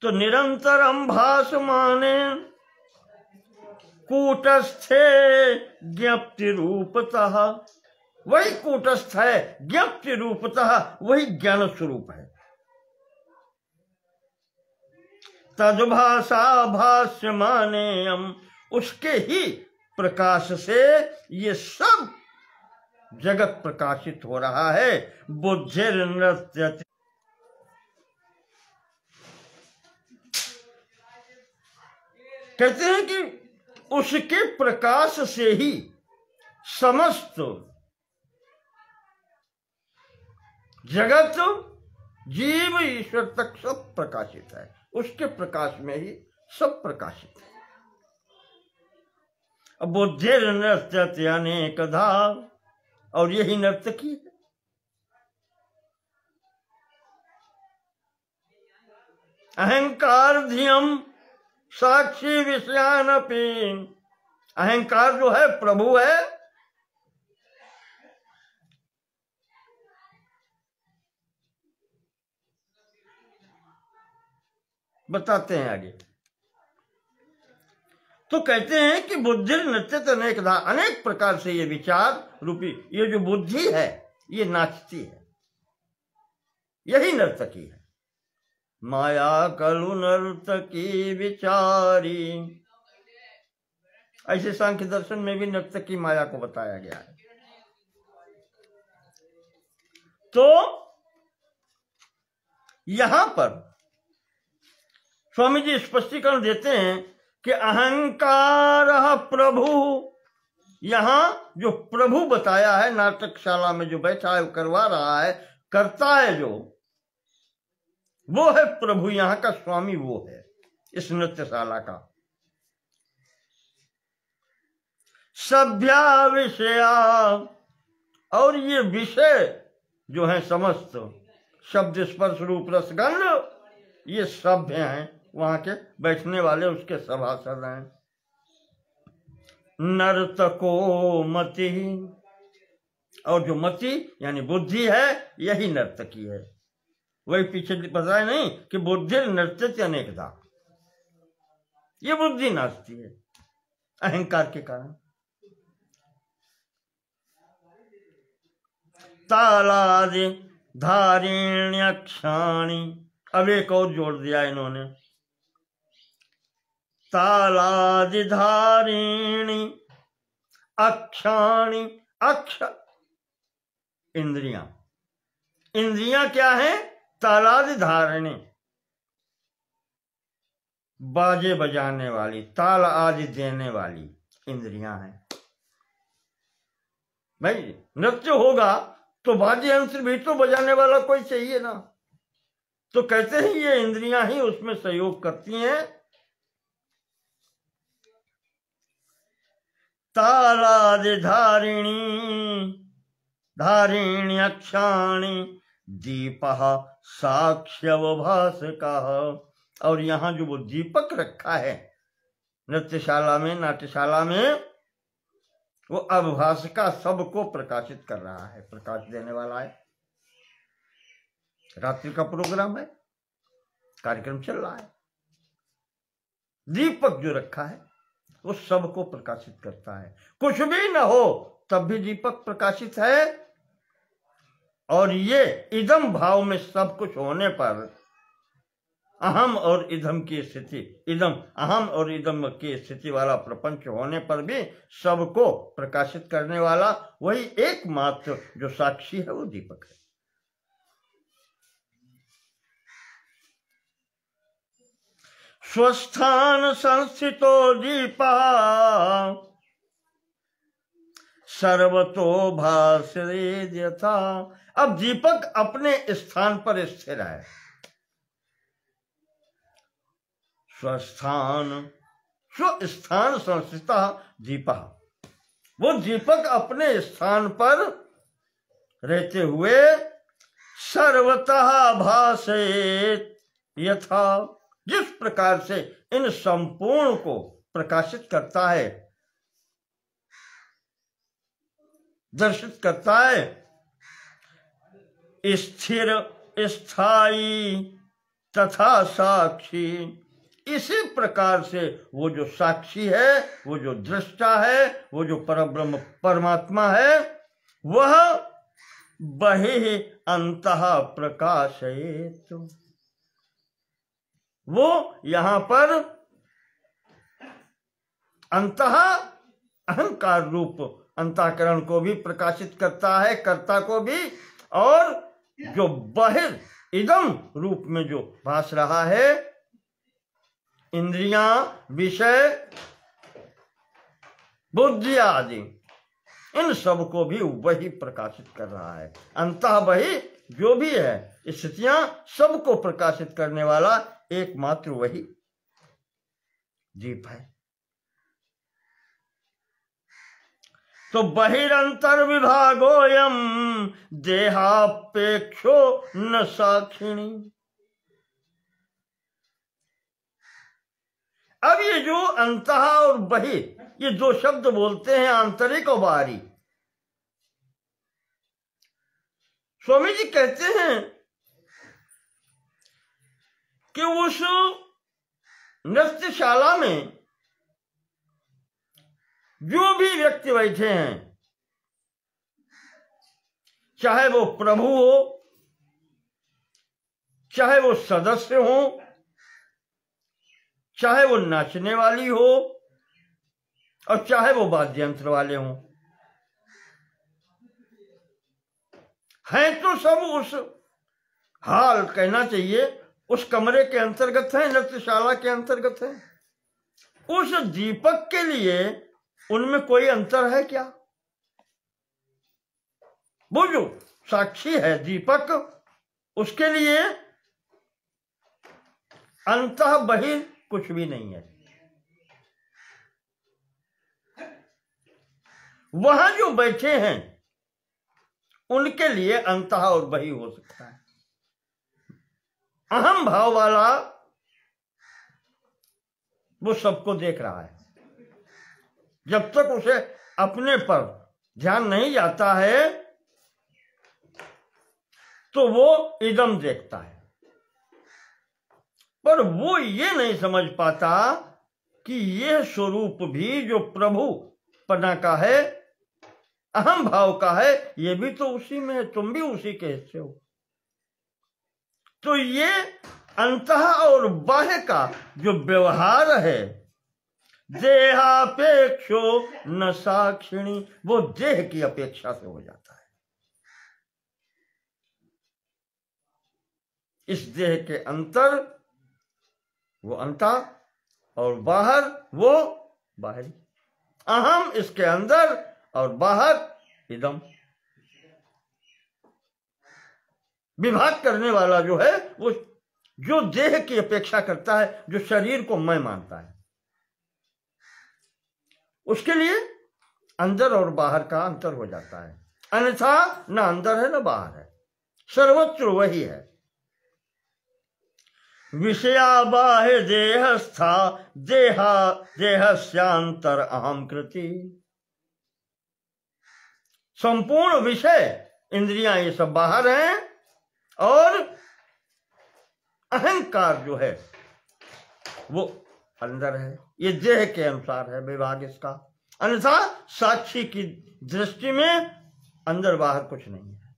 तो निरंतरम भासमाने कूटस्थे ज्ञप्ति रूपतः, वही कूटस्थ है, ज्ञप्ति रूपतः वही ज्ञान स्वरूप है। तद्भाषा भाष्यमाने हम, उसके ही प्रकाश से ये सब जगत प्रकाशित हो रहा है। बुद्धिर नृत्यति, कहते हैं कि उसके प्रकाश से ही समस्त जगत जीव ईश्वर तक सब प्रकाशित है, उसके प्रकाश में ही सब प्रकाशित है। अब बुद्धिर नृत्यति अनेकधा, और यही नर्तकी है। अहंकार धियम साक्षी विषयानपि, अहंकार जो है प्रभु है, बताते हैं आगे। तो कहते हैं कि बुद्धि नृत्यत अनेकधा, अनेक प्रकार से ये विचार रूपी ये जो बुद्धि है ये नाचती है, यही नर्तकी है। माया कलु नर्तकी विचारी, ऐसे सांख्य दर्शन में भी नर्तकी माया को बताया गया है। तो यहां पर स्वामी जी स्पष्टीकरण देते हैं कि अहंकार प्रभु, यहां जो प्रभु बताया है नाटकशाला में जो बैठा है करवा रहा है, करता है जो, वो है प्रभु, यहां का स्वामी वो है इस नृत्यशाला का। सभ्या विषया, और ये विषय जो है समस्त शब्द स्पर्श रूप रसगंध, ये सभ्य हैं, वहां के बैठने वाले उसके सभासद हैं। नर्तको मति, और जो मति यानी बुद्धि है यही नर्तकी है। वही पीछे बताया नहीं कि बुद्धि नर्त्यति अनेकधा, ये बुद्धि नाचती है अहंकार के कारण। तालादि धारिण्यक्षाणी, अब एक और जोड़ दिया इन्होंने, तालादि धारिणी अक्षाणी, अक्ष इंद्रियां, इंद्रियां क्या है? तालादि धारिणी, बाजे बजाने वाली, ताल आदि देने वाली इंद्रियां हैं। भाई नृत्य होगा तो बाजे यंत्र भी तो बजाने वाला कोई चाहिए ना, तो कहते हैं ये इंद्रियां ही उसमें सहयोग करती हैं। तालादि धारिणी धारिणी अक्षाणी दीपः साक्ष्यवभासकः, और यहां जो वो दीपक रखा है नृत्यशाला में नाट्यशाला में, वो अवभाषका सबको प्रकाशित कर रहा है, प्रकाश देने वाला है। रात्रि का प्रोग्राम है, कार्यक्रम चल रहा है, दीपक जो रखा है वो सबको प्रकाशित करता है। कुछ भी न हो तब भी दीपक प्रकाशित है, और ये इदम भाव में सब कुछ होने पर अहम और इदम की स्थिति, इदम अहम और इदम की स्थिति वाला प्रपंच होने पर भी सबको प्रकाशित करने वाला वही एकमात्र जो साक्षी है वो दीपक है। स्वस्थान संस्थितो दीपा सर्वतो भास्येद यथा, अब दीपक अपने स्थान पर स्थिर है। स्वस्थान स्वस्थान संस्थिता दीपा, वो दीपक अपने स्थान पर रहते हुए सर्वतः भासेत यथा, जिस प्रकार से इन संपूर्ण को प्रकाशित करता है दर्शित करता है। स्थिर, स्थायी तथा साक्षी, इसी प्रकार से वो जो साक्षी है, वो जो दृष्टा है, वो जो परब्रह्म परमात्मा है, वह बहिः अंतः प्रकाशयेत्, वो यहां पर अंतः अहंकार रूप अंतःकरण को भी प्रकाशित करता है, कर्ता को भी, और जो बहिर् इदम रूप में जो भास रहा है, इंद्रियां, विषय, बुद्धि आदि, इन सब को भी वही प्रकाशित कर रहा है। अंतः वही जो भी है, स्थितियां सबको प्रकाशित करने वाला एकमात्र वही दीप है। तो बहिरंतर विभागोयम देहापेक्षो न साक्षिणी। अब ये जो अंतः और बहि, ये दो शब्द बोलते हैं, आंतरिक और बाहरी। स्वामी जी कहते हैं कि उस नृत्यशाला में जो भी व्यक्ति बैठे हैं, चाहे वो प्रभु हो, चाहे वो सदस्य हो, चाहे वो नाचने वाली हो, और चाहे वो वाद्य यंत्र वाले हों, हैं तो सब उस हाल, कहना चाहिए उस कमरे के अंतर्गत है, नृत्यशाला के अंतर्गत है। उस दीपक के लिए उनमें कोई अंतर है क्या? वो जो साक्षी है दीपक, उसके लिए अंतः बहिर् कुछ भी नहीं है। वहां जो बैठे हैं उनके लिए अंतः और बहिर् हो सकता है। अहम भाव वाला वो सबको देख रहा है। जब तक उसे अपने पर ध्यान नहीं जाता है तो वो इदम देखता है, पर वो ये नहीं समझ पाता कि ये स्वरूप भी जो प्रभु पना का है, अहम भाव का है, ये भी तो उसी में है, तुम भी उसी के हिस्से हो। तो ये अंतः और बाह्य का जो व्यवहार है, देहापेक्षो न साक्षिणी, वो देह की अपेक्षा से हो जाता है। इस देह के अंतर वो अंतर और बाहर वो बाहरी। अहम इसके अंदर और बाहर इदम। विभाग करने वाला जो है वो जो देह की अपेक्षा करता है, जो शरीर को मैं मानता है, उसके लिए अंदर और बाहर का अंतर हो जाता है। अन्यथा न अंदर है न बाहर है, सर्वत्र वही है। विषया बाह्य देहस्था देहा देहस्यांतर अहम कृति। संपूर्ण विषय इंद्रियां ये सब बाहर हैं और अहंकार जो है वो अंदर है। ये देह के अनुसार है विभाग इसका। अन्यथा साक्षी की दृष्टि में अंदर बाहर कुछ नहीं है।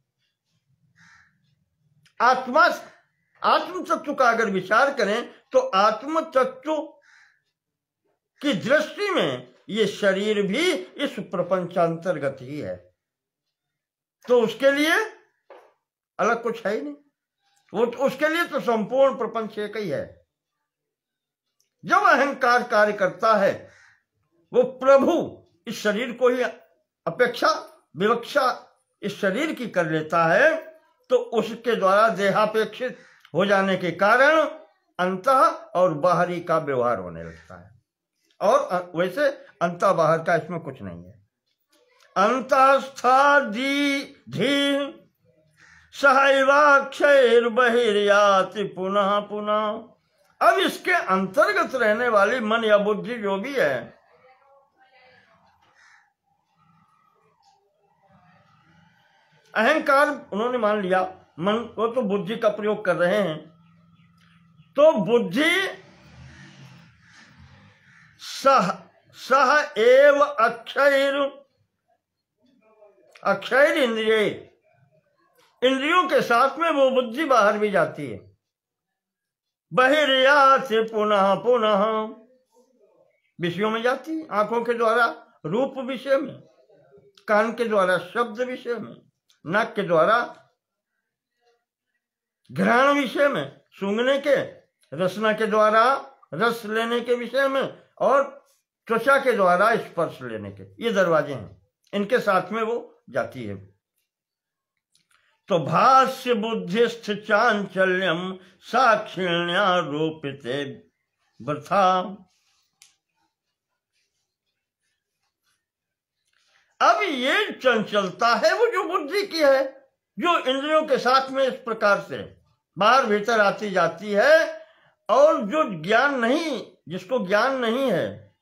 आत्म तत्व का अगर विचार करें तो आत्म तत्व की दृष्टि में ये शरीर भी इस प्रपंचांतर्गत ही है, तो उसके लिए अलग कुछ है ही नहीं। वो उसके लिए तो संपूर्ण प्रपंच एक ही है। जब अहंकार कार्य करता है, वो प्रभु इस शरीर को ही अपेक्षा विवक्षा इस शरीर की कर लेता है, तो उसके द्वारा देहापेक्षित हो जाने के कारण अंतः और बाहरी का व्यवहार होने लगता है। और वैसे अंतः बाहर का इसमें कुछ नहीं है। अंतस्था धी सहैवाक्षर बहिर्याति पुनः पुनः। अब इसके अंतर्गत रहने वाली मन या बुद्धि जो भी है, अहंकार उन्होंने मान लिया, मन को तो बुद्धि का प्रयोग कर रहे हैं। तो बुद्धि सह एव अक्षर इंद्रिय, इंद्रियों के साथ में वो बुद्धि बाहर भी जाती है। बहिर्या से पुनः पुनः विषयों में जाती है, आंखों के द्वारा रूप विषय में, कान के द्वारा शब्द विषय में, नाक के द्वारा घ्राण विषय में, सूंघने के, रसना के द्वारा रस लेने के विषय में, और त्वचा के द्वारा स्पर्श लेने के, ये दरवाजे हैं, इनके साथ में वो जाती है। तो भाष्य बुद्धिस्थ चांचल्यम साक्षिण्यारोपिते वृथा। अब ये चंचलता है वो जो बुद्धि की है, जो इंद्रियों के साथ में इस प्रकार से बाहर भीतर आती जाती है, और जो ज्ञान नहीं, जिसको ज्ञान नहीं है,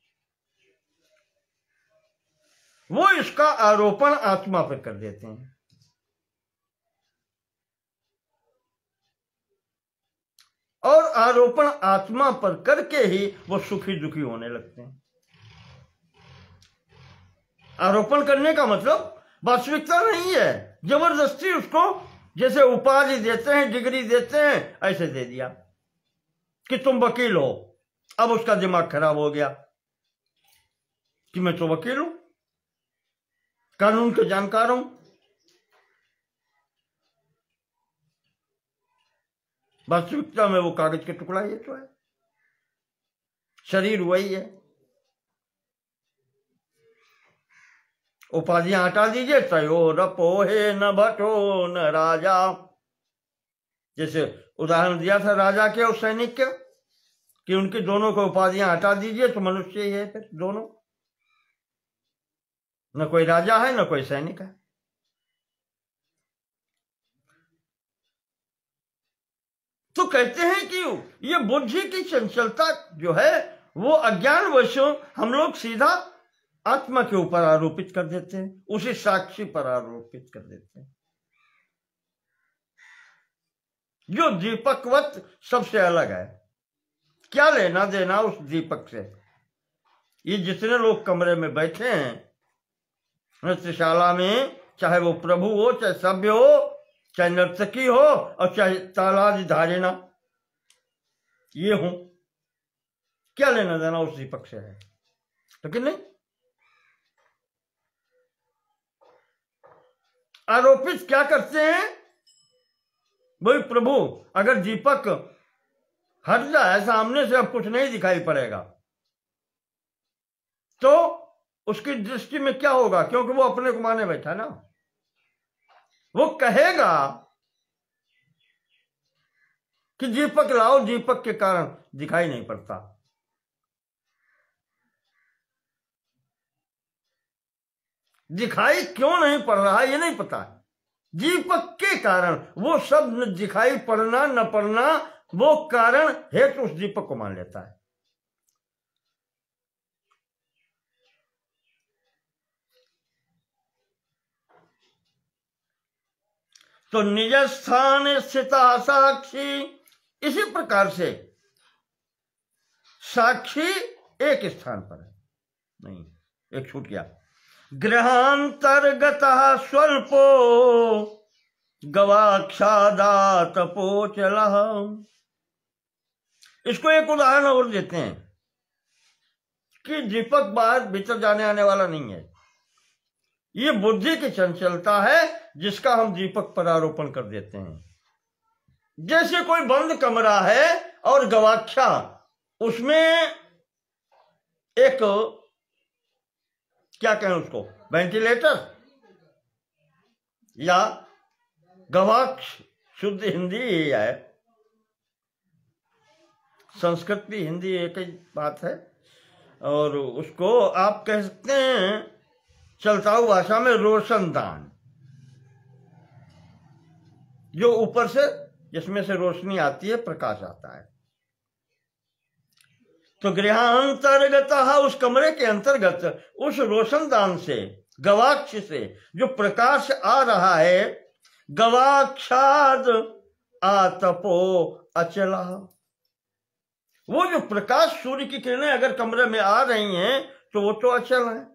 वो इसका आरोपण आत्मा पर कर देते हैं। और आरोपण आत्मा पर करके ही वो सुखी दुखी होने लगते हैं। आरोपण करने का मतलब वास्तविकता नहीं है, जबरदस्ती उसको जैसे उपाधि देते हैं, डिग्री देते हैं, ऐसे दे दिया कि तुम वकील हो। अब उसका दिमाग खराब हो गया कि मैं तो वकील हूं, कानून के जानकार हूं। वास्तविकता में वो कागज के टुकड़ा ये तो है, शरीर वही है। उपाधियां हटा दीजिए, तयो रपोहे न भटो न राजा। जैसे उदाहरण दिया था राजा के और सैनिक के, कि उनकी दोनों को उपाधियां हटा दीजिए तो मनुष्य ही है फिर दोनों, न कोई राजा है न कोई सैनिक है। तो कहते हैं कि ये बुद्धि की चंचलता जो है वो अज्ञानवशों हम लोग सीधा आत्मा के ऊपर आरोपित कर देते हैं, उसी साक्षी पर आरोपित कर देते हैं, जो दीपकवत सबसे अलग है। क्या लेना देना उस दीपक से? ये जितने लोग कमरे में बैठे हैं नृत्यशाला में, चाहे वो प्रभु हो, चाहे सभ्य हो, चाहे नर्तकी हो, और चाहे तालाधारिणा ये हो, क्या लेना देना उस दीपक से है? लेकिन नहीं, आरोपित क्या करते हैं? वही प्रभु, अगर दीपक हट जाए सामने से, अब कुछ नहीं दिखाई पड़ेगा, तो उसकी दृष्टि में क्या होगा? क्योंकि वो अपने को माने बैठा ना, वो कहेगा कि दीपक लाओ, दीपक के कारण दिखाई नहीं पड़ता। दिखाई क्यों नहीं पड़ रहा ये नहीं पता, दीपक के कारण वो सब दिखाई पड़ना न पड़ना, वो कारण हेतु उस दीपक को मान लेता है। तो निज स्थान स्थिता साक्षी, इसी प्रकार से साक्षी एक स्थान पर है, नहीं एक छूट गया। गृहांतर्गत स्वल्पो गवाक्षादातपोचल। इसको एक उदाहरण और देते हैं कि दीपक बाहर भीतर जाने आने वाला नहीं है, ये बुद्धि की चंचलता है जिसका हम दीपक पर आरोपण कर देते हैं। जैसे कोई बंद कमरा है और गवाक्षा, उसमें एक क्या कहें उसको, वेंटिलेटर या गवाक्ष, शुद्ध हिंदी ही है, संस्कृत भी हिंदी एक ही बात है, और उसको आप कह सकते हैं चलताऊ भाषा में रोशनदान, जो ऊपर से जिसमें से रोशनी आती है, प्रकाश आता है। तो गृहांतर्गत, उस कमरे के अंतर्गत उस रोशनदान से गवाक्ष से जो प्रकाश आ रहा है, गवाक्षाद आतपो अचला, वो जो प्रकाश सूर्य की किरणें अगर कमरे में आ रही हैं तो वो तो अचल है,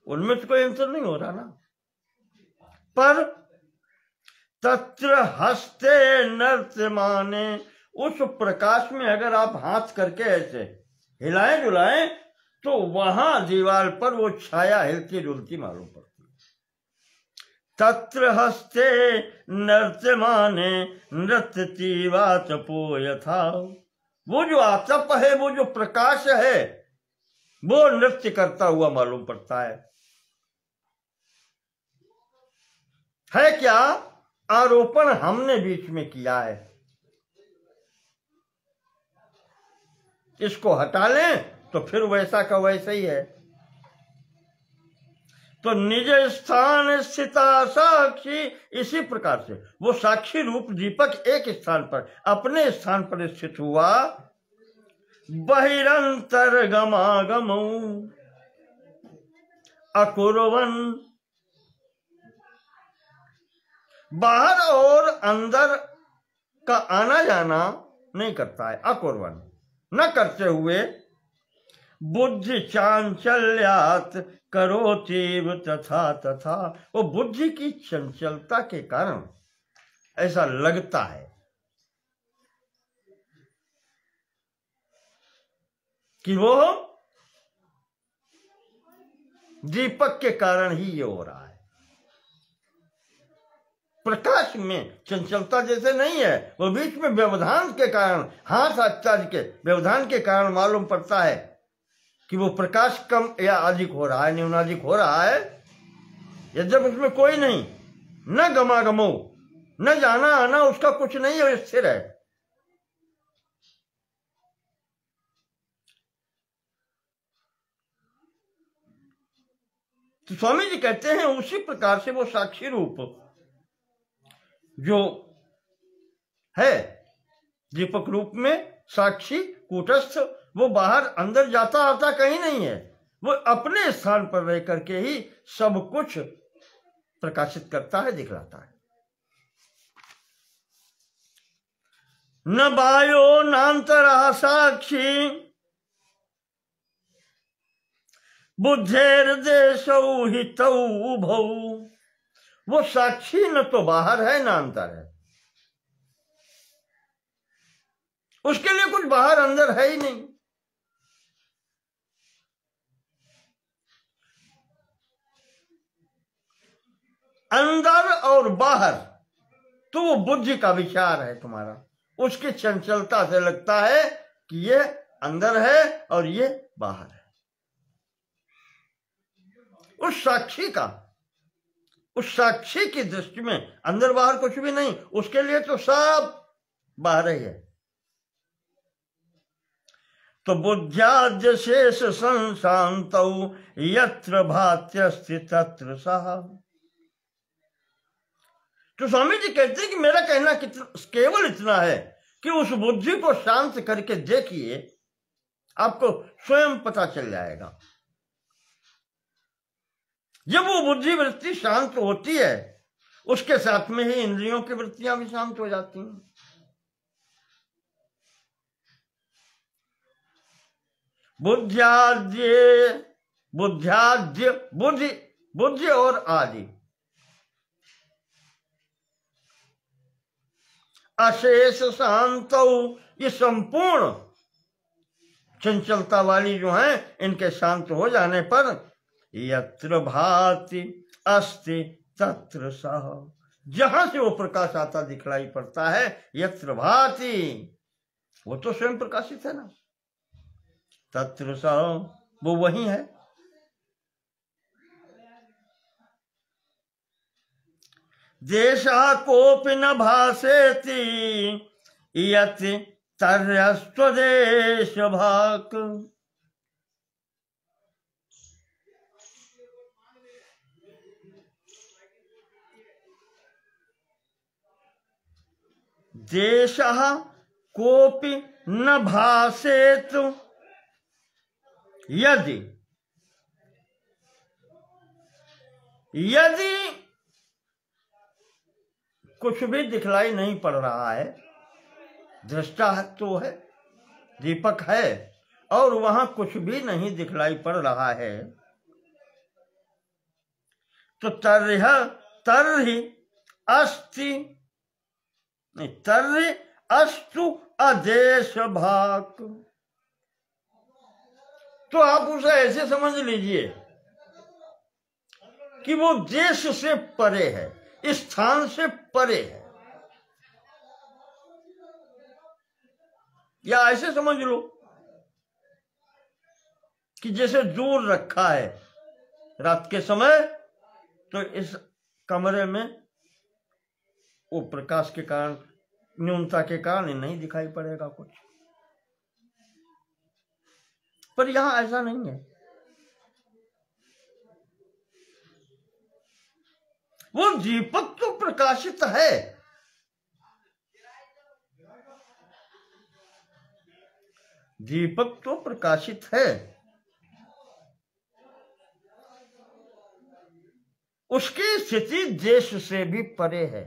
उनमें तो कोई अंतर नहीं हो रहा ना। पर तत्र हस्ते नर्तमाने, उस प्रकाश में अगर आप हाथ करके ऐसे हिलाएं डुलाएं तो वहां दीवार पर वो छाया हिलती डुलती मालूम पड़ती। तत्र हस्ते नर्तमाने नृत्यति वातपो यथा, वो जो आतप है, वो जो प्रकाश है, वो नृत्य करता हुआ मालूम पड़ता है क्या? आरोपण हमने बीच में किया है, इसको हटा लें तो फिर वैसा का वैसा ही है। तो निज स्थान स्थिता साक्षी, इसी प्रकार से वो साक्षी रूप दीपक एक स्थान पर, अपने स्थान पर स्थित हुआ। बहिरंतर गमागम अकुर्वन, बाहर और अंदर का आना जाना नहीं करता है, अकुर्वन, न करते हुए। बुद्धि चांचल्यात करोतीव तथा तथा, वो बुद्धि की चंचलता के कारण ऐसा लगता है कि वो दीपक के कारण ही ये हो रहा है। प्रकाश में चंचलता जैसे नहीं है, वो बीच में व्यवधान के कारण, हाथ आचार्य के व्यवधान के कारण मालूम पड़ता है कि वो प्रकाश कम या अधिक हो रहा है, न्यूनाधिक हो रहा है। यद्यप उसमें कोई नहीं, न गमागमो, न जाना आना उसका कुछ नहीं है, स्थिर है। तो स्वामी जी कहते हैं उसी प्रकार से वो साक्षी रूप जो है दीपक रूप में साक्षी कूटस्थ, वो बाहर अंदर जाता आता कहीं नहीं है, वो अपने स्थान पर रह करके ही सब कुछ प्रकाशित करता है, दिखलाता है। न बायो नांतरा साक्षी बुद्धेर देशौ हितौ उभौ, वो साक्षी न तो बाहर है न अंदर है, उसके लिए कुछ बाहर अंदर है ही नहीं। अंदर और बाहर तो वो बुद्धि का विचार है तुम्हारा, उसकी चंचलता से लगता है कि ये अंदर है और ये बाहर है। उस साक्षी का, उस साक्षी की दृष्टि में अंदर बाहर कुछ भी नहीं, उसके लिए तो सब बाहर ही है। तो बुद्ध्याद्य शेष संशांतौ यत्र भात्यस्ति तत्र सः। तो स्वामी जी कहते हैं कि मेरा कहना केवल इतना है कि उस बुद्धि को शांत करके देखिए, आपको स्वयं पता चल जाएगा। जब वो बुद्धि वृत्ति शांत होती है, उसके साथ में ही इंद्रियों की वृत्तियां भी शांत हो जाती हैं। बुद्ध्याद्य बुद्धि और आदि, अशेष शांतौ, ये संपूर्ण चंचलता वाली जो है, इनके शांत हो जाने पर यत्र भाति अस्ति तत्र सः, जहां से वो प्रकाश आता दिखलाई पड़ता है, यत्र भाति, वो तो स्वयं प्रकाशित है ना, तत्र सः, वो वही है। देशः कोपि न भासेति यत् तर्यस्त्वदेश भाक्, देशः कोपि न भासेत यदि यदि कुछ भी दिखलाई नहीं पड़ रहा है, दृष्टा तो है, दीपक है, और वहां कुछ भी नहीं दिखलाई पड़ रहा है, तो तरहि अस्तु अदेश भाक। तो आप उसे ऐसे समझ लीजिए कि वो देश से परे है, स्थान से परे है, या ऐसे समझ लो कि जैसे दूर रखा है रात के समय, तो इस कमरे में वो प्रकाश के कारण, न्यूनता के कारण नहीं दिखाई पड़ेगा कुछ, पर यहां ऐसा नहीं है। वो दीपक तो प्रकाशित है, दीपक तो प्रकाशित है, उसकी स्थिति देश से भी परे है।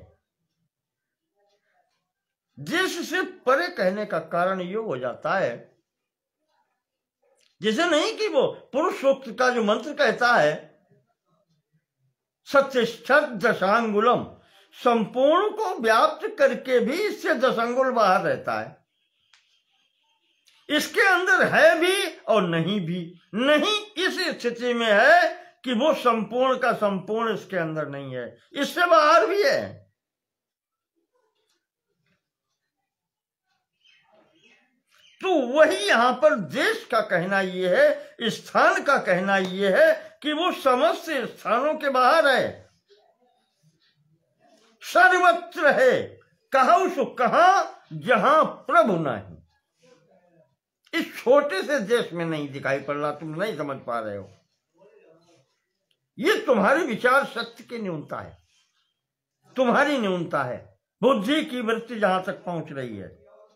देश से परे कहने का कारण ये हो जाता है, जैसे नहीं कि वो पुरुष सूक्त का जो मंत्र कहता है, सत्यष्ठत दशांगुलम, संपूर्ण को व्याप्त करके भी इससे दशांगुल बाहर रहता है। इसके अंदर है भी और नहीं भी, नहीं इस स्थिति में है कि वो संपूर्ण का संपूर्ण इसके अंदर नहीं है, इससे बाहर भी है। तो वही यहां पर देश का कहना ये है, स्थान का कहना ये है कि वो समस्त स्थानों के बाहर है, सर्वत्र है। कहूं सो कहां, जहां प्रभु नहीं। इस छोटे से देश में नहीं दिखाई पड़ रहा, तुम नहीं समझ पा रहे हो। ये तुम्हारी विचार शक्ति की न्यूनता है, तुम्हारी न्यूनता है, बुद्धि की वृत्ति जहां तक पहुंच रही है,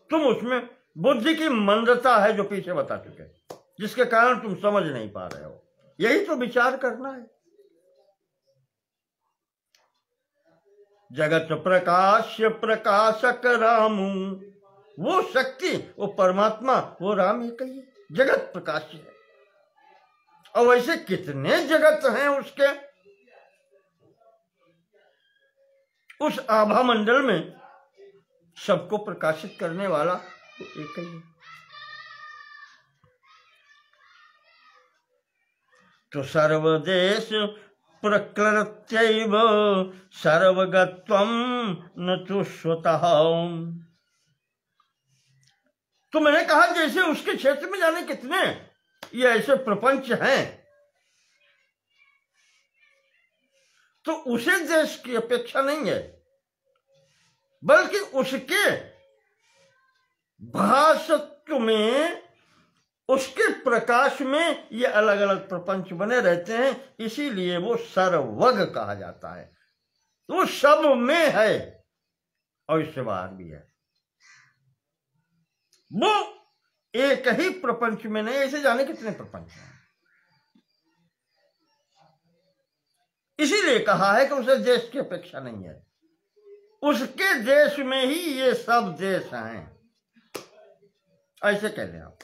तुम उसमें बुद्धि की मंदता है जो पीछे बता चुके, जिसके कारण तुम समझ नहीं पा रहे हो। यही तो विचार करना है। जगत प्रकाश्य प्रकाशक रामू, वो शक्ति, वो परमात्मा, वो राम एक ही है, जगत प्रकाश्य है। और वैसे कितने जगत हैं उसके, उस आभा मंडल में सबको प्रकाशित करने वाला तो एक ही है। तो सर्वदेश प्रकृत्यैव सर्वगत्वं न तो स्वतः। तो मैंने कहा जैसे उसके क्षेत्र में जाने कितने ये ऐसे प्रपंच हैं, तो उसे देश की अपेक्षा नहीं है, बल्कि उसके भासत्व में, उसके प्रकाश में ये अलग अलग प्रपंच बने रहते हैं, इसीलिए वो सर्वग कहा जाता है। वो सब में है और इससे बाहर भी है। वो एक ही प्रपंच में नहीं, ऐसे जाने कितने प्रपंच हैं। इसीलिए कहा है कि उसे देश की अपेक्षा नहीं है, उसके देश में ही ये सब देश हैं, ऐसे कह लें आप।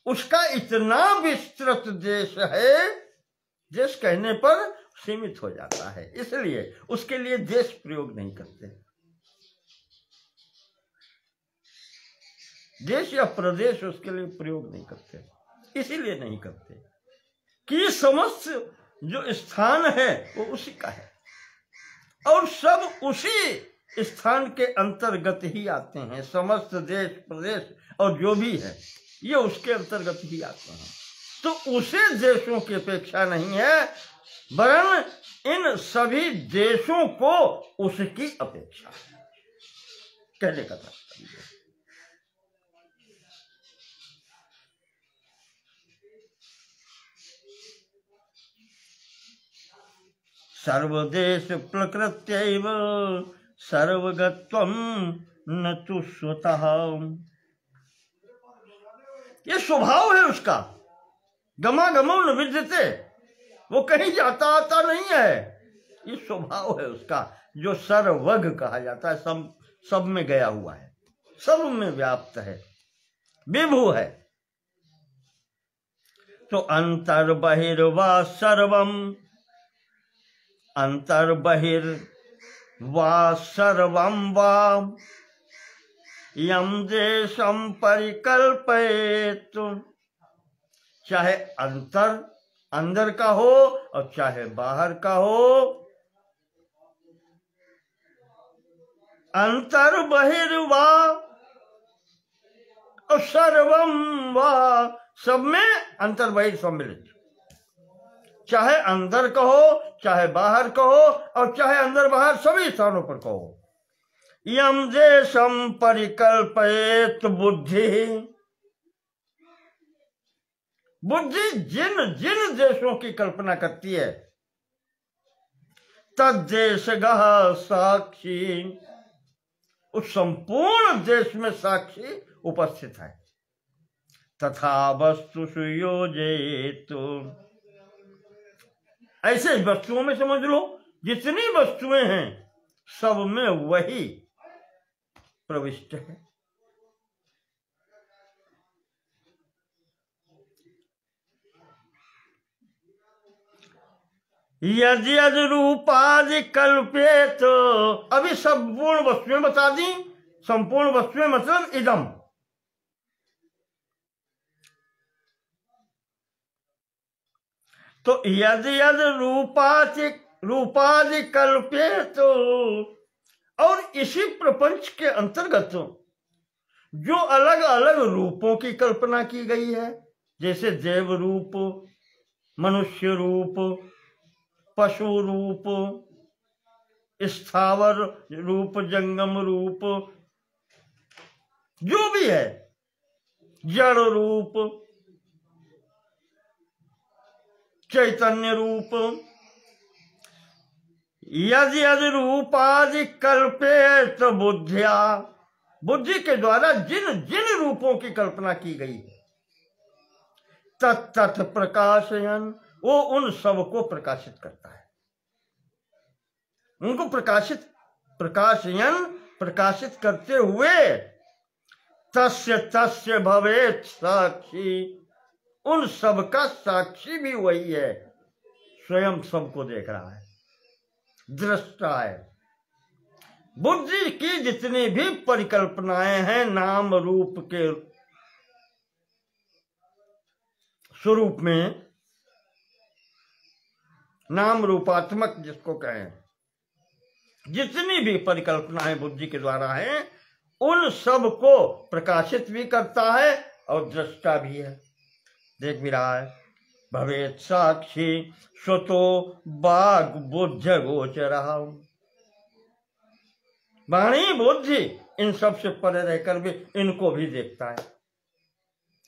उसका इतना विस्तृत देश है, देश कहने पर सीमित हो जाता है, इसलिए उसके लिए देश प्रयोग नहीं करते। देश या प्रदेश उसके लिए प्रयोग नहीं करते, इसीलिए नहीं करते कि समस्त जो स्थान है वो उसी का है, और सब उसी स्थान के अंतर्गत ही आते हैं। समस्त देश प्रदेश और जो भी है ये उसके अंतर्गत ही आते हैं। तो उसे देशों की अपेक्षा नहीं है, वरन इन सभी देशों को उसकी अपेक्षा है, कहने का तात्पर्य। सर्वदेश प्रकृत्यैव सर्वगत्वं न तु स्वतः। ये स्वभाव है उसका, गमागमो न विद्यते, वो कहीं जाता आता नहीं है, ये स्वभाव है उसका, जो सर्वग कहा जाता है, सब में गया हुआ है, सब में व्याप्त है, विभु है। तो अंतर बहिर्वा सर्वम, अंतर बहिर्वा सर्वम वा यम देशम परिकल्पयेत। चाहे अंदर का हो और चाहे बाहर का हो, अंतर बहिर्वा और सर्वम वा, सब में अंतर बहिर सम्मिलित। चाहे अंदर कहो, चाहे बाहर कहो, और चाहे अंदर बाहर सभी स्थानों पर कहो। यम देशम परिकल्पयेत बुद्धि, बुद्धि जिन जिन देशों की कल्पना करती है, तद्देशगः साक्षी, उस संपूर्ण देश में साक्षी उपस्थित है। तथा वस्तु सुयोजित, ऐसे वस्तुओं में समझ लो, जितनी वस्तुएं हैं सब में वही प्रविष्ट है। यदि यदि रूपादि कल्पे, तो अभी संपूर्ण वस्तुएं बता दी। संपूर्ण वस्तुएं मतलब इदम, तो यदि यदि रूपादि कल्पे, तो और इसी प्रपंच के अंतर्गत जो अलग अलग रूपों की कल्पना की गई है, जैसे देव रूप, मनुष्य रूप, पशु रूप, स्थावर रूप, जंगम रूप, जो भी है, जड़ रूप, चैतन्य रूप, यदि यदि रूपादि कल्पे, तो बुद्धिया, बुद्धि के द्वारा जिन जिन रूपों की कल्पना की गई है, तत्त प्रकाशयन, वो उन सब को प्रकाशित करता है। उनको प्रकाशित करते हुए तस्य तस्य भवेत् साक्षी, उन सब का साक्षी भी वही है, स्वयं सबको देख रहा है, दृष्टा है। बुद्धि की जितनी भी परिकल्पनाएं हैं नाम रूप के स्वरूप में, नाम रूपात्मक जिसको कहें, जितनी भी परिकल्पनाएं बुद्धि के द्वारा हैं, उन सब को प्रकाशित भी करता है और दृष्टा भी है, देख भी रहा है। भवेत् साक्षी स्वतो बाग बुद्ध गोचरः, वाणी बुद्धि इन सब से परे रहकर भी इनको भी देखता है,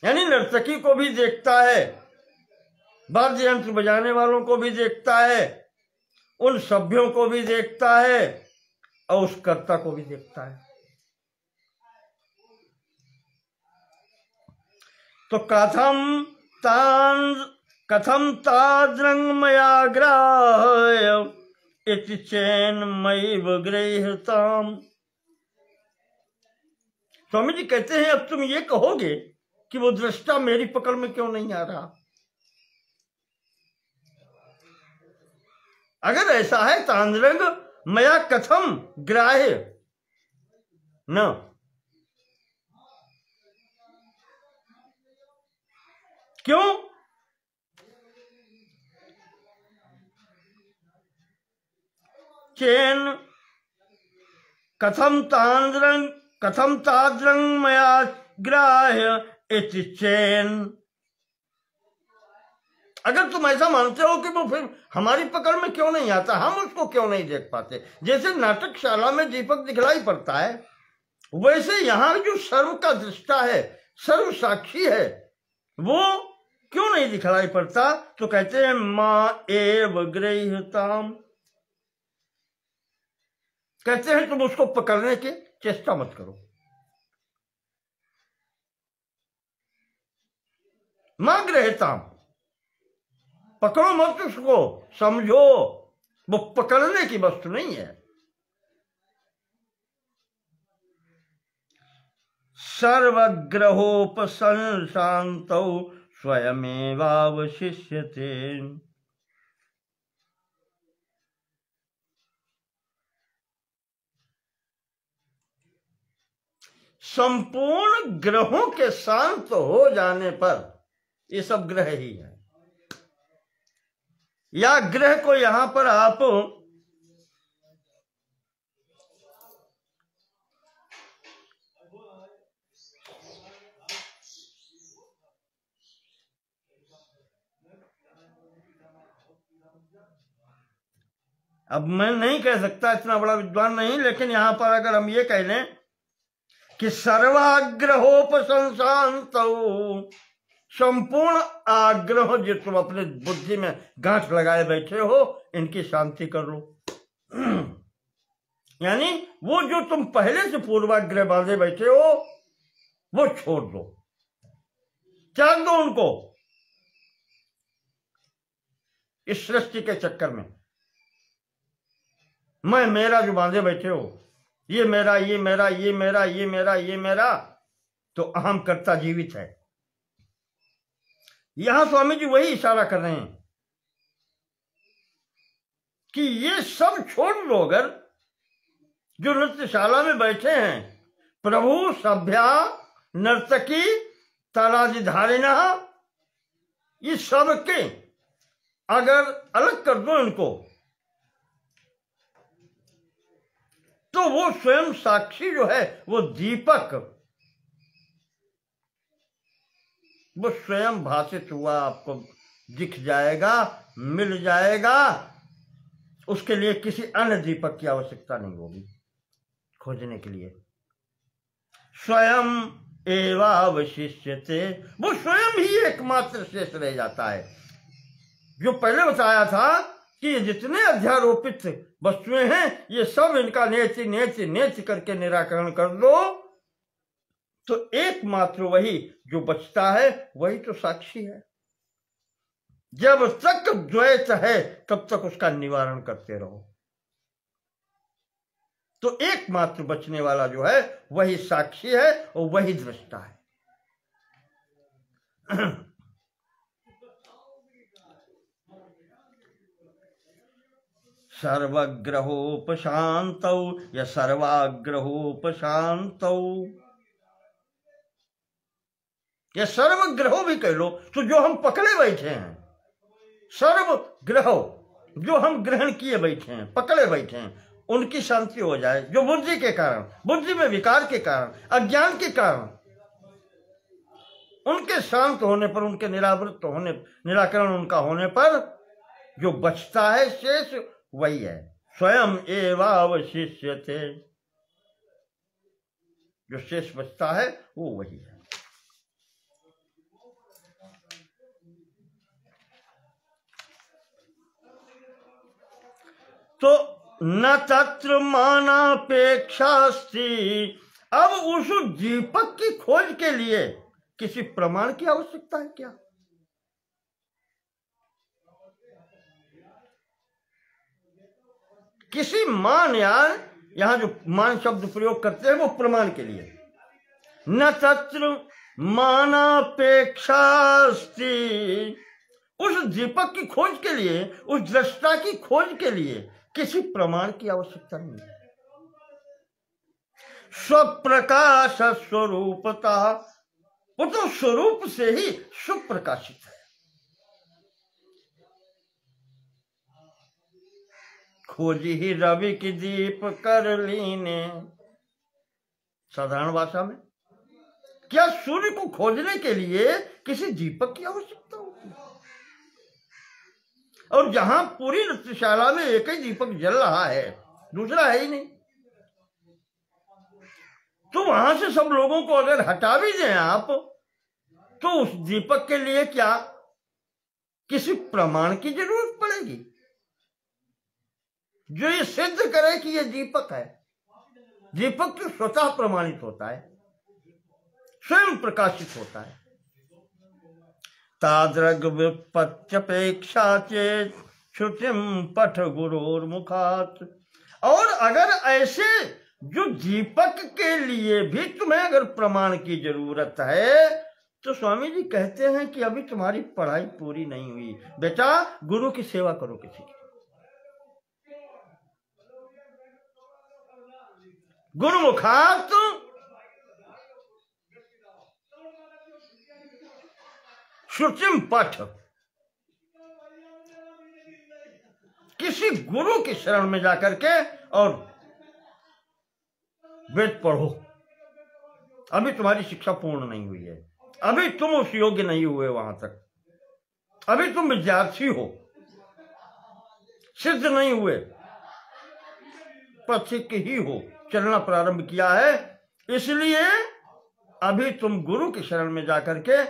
यानी नर्तकी को भी देखता है, वाद्य यंत्र बजाने वालों को भी देखता है, उन सभ्यों को भी देखता है और उस कर्ता को भी देखता है। तो कथम ताद्रंग मया ग्राह्य इति चैन्मयैव गृह्यताम्। स्वामी जी कहते हैं, अब तुम ये कहोगे कि वो दृष्टा मेरी पकड़ में क्यों नहीं आ रहा। अगर ऐसा है, तांद्रंग मया कथम ग्राह्य न, क्यों? चेन कथम ताद्रंग मया ग्राह्य इति चेन। अगर तुम ऐसा मानते हो कि वो फिर हमारी पकड़ में क्यों नहीं आता, हम उसको क्यों नहीं देख पाते। जैसे नाटकशाला में दीपक दिखलाई पड़ता है, वैसे यहां जो सर्व का दृष्टा है, सर्व साक्षी है, वो क्यों नहीं दिखलाई पड़ता। तो कहते हैं माँ एव गृह्यताम्, कहते हैं तुम उसको पकड़ने की चेष्टा मत करो। माँ गृह्यताम्, पकड़ो मत उसको, समझो, वो पकड़ने की वस्तु नहीं है। सर्वग्रहोपसंशान्तौ स्वयमेवावशिष्यते। संपूर्ण ग्रहों के शांत हो जाने पर, ये सब ग्रह ही है, या ग्रह को यहां पर आप अब मैं नहीं कह सकता, इतना बड़ा विद्वान नहीं, लेकिन यहां पर अगर हम ये कह लें कि सर्वाग्रहोपसंशांत, संपूर्ण आग्रह जो तुम अपने बुद्धि में गांठ लगाए बैठे हो, इनकी शांति कर लो। यानी वो जो तुम पहले से पूर्वाग्रह बांधे बैठे हो वो छोड़ दो, त्याग दो उनको। इस सृष्टि के चक्कर में मैं मेरा जो बांधे बैठे हो, ये मेरा, ये मेरा, ये मेरा, ये मेरा, ये मेरा, तो अहम कर्ता जीवित है। यहां स्वामी जी वही इशारा कर रहे हैं कि ये सब छोड़ दो। अगर जो नृत्यशाला में बैठे हैं, प्रभु, सभ्या, नर्तकी, ताराधिधारिणा, ये सब के अगर अलग कर दो इनको, तो वो स्वयं साक्षी जो है, वो दीपक, वो स्वयं भाषित हुआ आपको दिख जाएगा, मिल जाएगा। उसके लिए किसी अन्य दीपक की आवश्यकता नहीं होगी खोजने के लिए। स्वयं एवावशिष्यते, वो स्वयं ही एकमात्र शेष रह जाता है। जो पहले बताया था कि ये जितने अध्यारोपित वस्तुएं हैं, ये सब इनका नेति नेति नेति करके निराकरण कर दो, तो एकमात्र वही जो बचता है, वही तो साक्षी है। जब तक द्वैत है तब तक उसका निवारण करते रहो। तो एकमात्र बचने वाला जो है वही साक्षी है और वही दृष्टा है। सर्वग्रहोपशान्तौ या सर्वाग्रहोपशान्तौ, या सर्वग्रहो भी कह लो, तो जो हम पकड़े बैठे हैं, सर्वग्रहो जो हम ग्रहण किए बैठे हैं, पकड़े बैठे हैं, उनकी शांति हो जाए। जो बुद्धि के कारण, बुद्धि में विकार के कारण, अज्ञान के कारण, उनके शांत होने पर, उनके निरावृत होने, निराकरण उनका होने पर जो बचता है शेष, वही है। स्वयं एवावशिष्यते, जो शेष बचता है वो वही है। तो न तत्र मानापेक्षास्ति, अब उस दीपक की खोज के लिए किसी प्रमाण की आवश्यकता है क्या? किसी मान, यार यहां जो मान शब्द प्रयोग करते हैं वो प्रमाण के लिए। न तत्र मानापेक्षास्ति, उस दीपक की खोज के लिए, उस दृष्टा की खोज के लिए किसी प्रमाण की आवश्यकता नहीं है। स्वप्रकाश स्वरूपता, वो तो स्वरूप से ही सुप्रकाशित है। खोजी ही रवि की दीप कर लीने, साधारण भाषा में, क्या सूर्य को खोजने के लिए किसी दीपक की आवश्यकता होती है? और जहां पूरी नृत्यशाला में एक ही दीपक जल रहा है, दूसरा है ही नहीं, तो वहां से सब लोगों को अगर हटा भी दें आप, तो उस दीपक के लिए क्या किसी प्रमाण की जरूरत पड़ेगी जो ये सिद्ध करे कि ये दीपक है? दीपक तो स्वतः प्रमाणित होता है, स्वयं प्रकाशित होता है। तादृग विपत्यपेक्षा चेत श्रुतिम पठ गुरोर्मुखात्। और अगर ऐसे जो दीपक के लिए भी तुम्हें अगर प्रमाण की जरूरत है तो स्वामी जी कहते हैं कि अभी तुम्हारी पढ़ाई पूरी नहीं हुई, बेटा गुरु की सेवा करो किसी की। गुरुमुखात् श्रुतिम पठ, किसी गुरु की शरण में जाकर के और वेद पढ़ो। अभी तुम्हारी शिक्षा पूर्ण नहीं हुई है, अभी तुम उस योग्य नहीं हुए वहां तक, अभी तुम विद्यार्थी हो, सिद्ध नहीं हुए, पथिक ही हो, चलना प्रारंभ किया है, इसलिए अभी तुम गुरु की शरण में जाकर के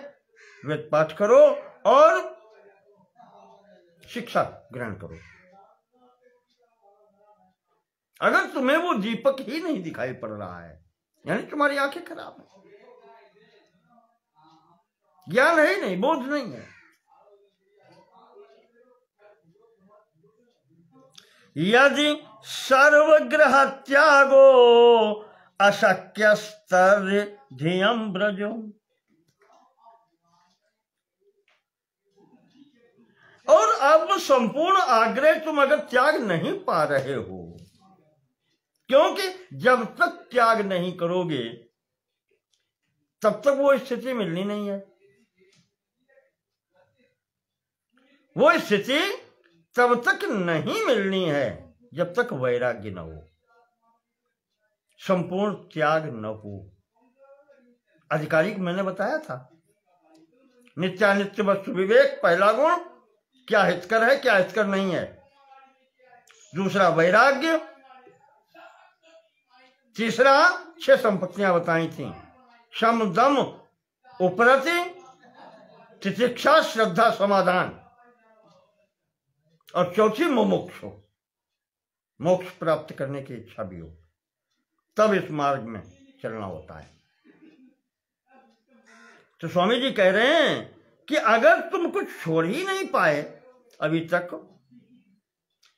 वेद पाठ करो और शिक्षा ग्रहण करो। अगर तुम्हें वो दीपक ही नहीं दिखाई पड़ रहा है, यानी तुम्हारी आंखें खराब है, ज्ञान है नहीं, बोध नहीं है। यदि सर्वग्रह त्यागो अशक्य स्तर धियम ब्रजो। और अब संपूर्ण आग्रह तुम अगर त्याग नहीं पा रहे हो, क्योंकि जब तक त्याग नहीं करोगे तब तक वो स्थिति मिलनी नहीं है। वो स्थिति तब तक नहीं मिलनी है जब तक वैराग्य न हो, संपूर्ण त्याग न हो। अधिकारी को मैंने बताया था, नित्यानित्य वस्तु विवेक पहला गुण, क्या हितकर है क्या हितकर नहीं है। दूसरा वैराग्य, तीसरा 6 संपत्तियां बताई थी, शम दम उपरति, तितिक्षा श्रद्धा समाधान, और चौथी मुमुक्ष हो, मोक्ष प्राप्त करने की इच्छा भी हो, तब इस मार्ग में चलना होता है। तो स्वामी जी कह रहे हैं कि अगर तुम कुछ छोड़ ही नहीं पाए अभी तक,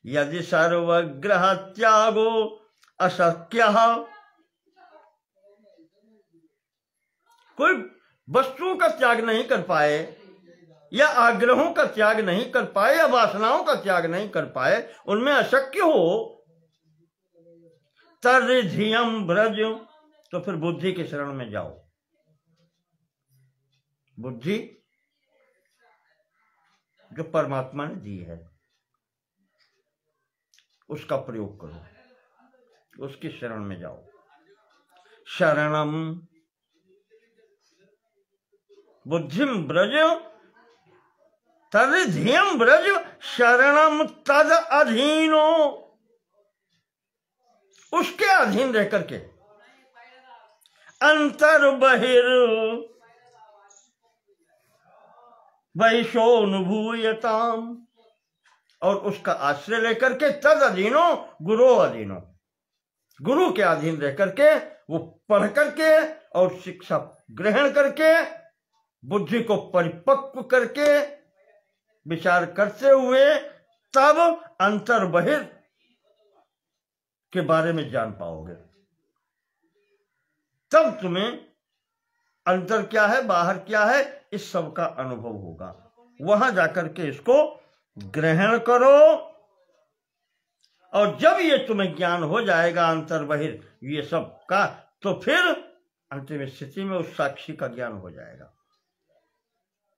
यदि सर्वग्रह त्यागो अशक्य, कोई वस्तुओं का त्याग नहीं कर पाए या आग्रहों का त्याग नहीं कर पाए या वासनाओं का त्याग नहीं कर पाए, उनमें अशक्य हो, तर्धियम ब्रज, तो फिर बुद्धि के शरण में जाओ। बुद्धि जो परमात्मा ने दी है उसका प्रयोग करो, उसकी शरण में जाओ। शरणम बुद्धिम ब्रज तर्धियम ब्रज शरणम तद अधीनो, उसके अधीन रह करके अंतर बहिर वैशोनुभूयताम, और उसका आश्रय लेकर के तद अधीनो गुरु अधीनो, गुरु के अधीन रह करके वो पढ़ करके और शिक्षा ग्रहण करके बुद्धि को परिपक्व करके विचार करते हुए तब अंतर बहिर के बारे में जान पाओगे। तब तुम्हें अंतर क्या है बाहर क्या है इस सब का अनुभव होगा। वहां जाकर के इसको ग्रहण करो, और जब ये तुम्हें ज्ञान हो जाएगा अंतर बहिर ये सब का, तो फिर अंतिम स्थिति में उस साक्षी का ज्ञान हो जाएगा।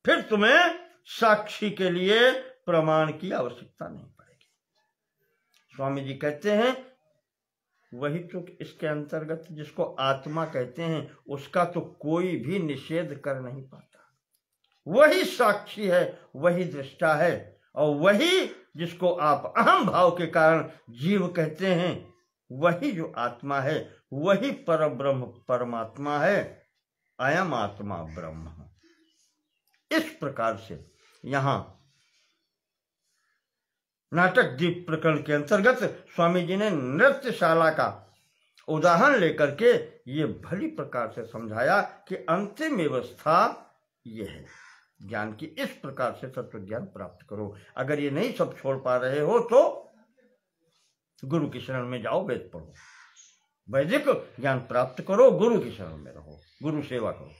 फिर तुम्हें साक्षी के लिए प्रमाण की आवश्यकता नहीं पड़ेगी। स्वामी जी कहते हैं वही तो इसके अंतर्गत जिसको आत्मा कहते हैं उसका तो कोई भी निषेध कर नहीं पाता। वही साक्षी है, वही दृष्टा है, और वही जिसको आप अहम भाव के कारण जीव कहते हैं, वही जो आत्मा है वही परब्रह्म परमात्मा है। अयम आत्मा ब्रह्म। इस प्रकार से यहां नाटक दीप प्रकरण के अंतर्गत स्वामी जी ने नृत्यशाला का उदाहरण लेकर के ये भली प्रकार से समझाया कि अंतिम व्यवस्था ये है। ज्ञान की इस प्रकार से तत्व ज्ञान प्राप्त करो। अगर ये नहीं सब छोड़ पा रहे हो तो गुरु की शरण में जाओ, वेद पढ़ो, वैदिक ज्ञान प्राप्त करो, गुरु की शरण में रहो, गुरु सेवा करो।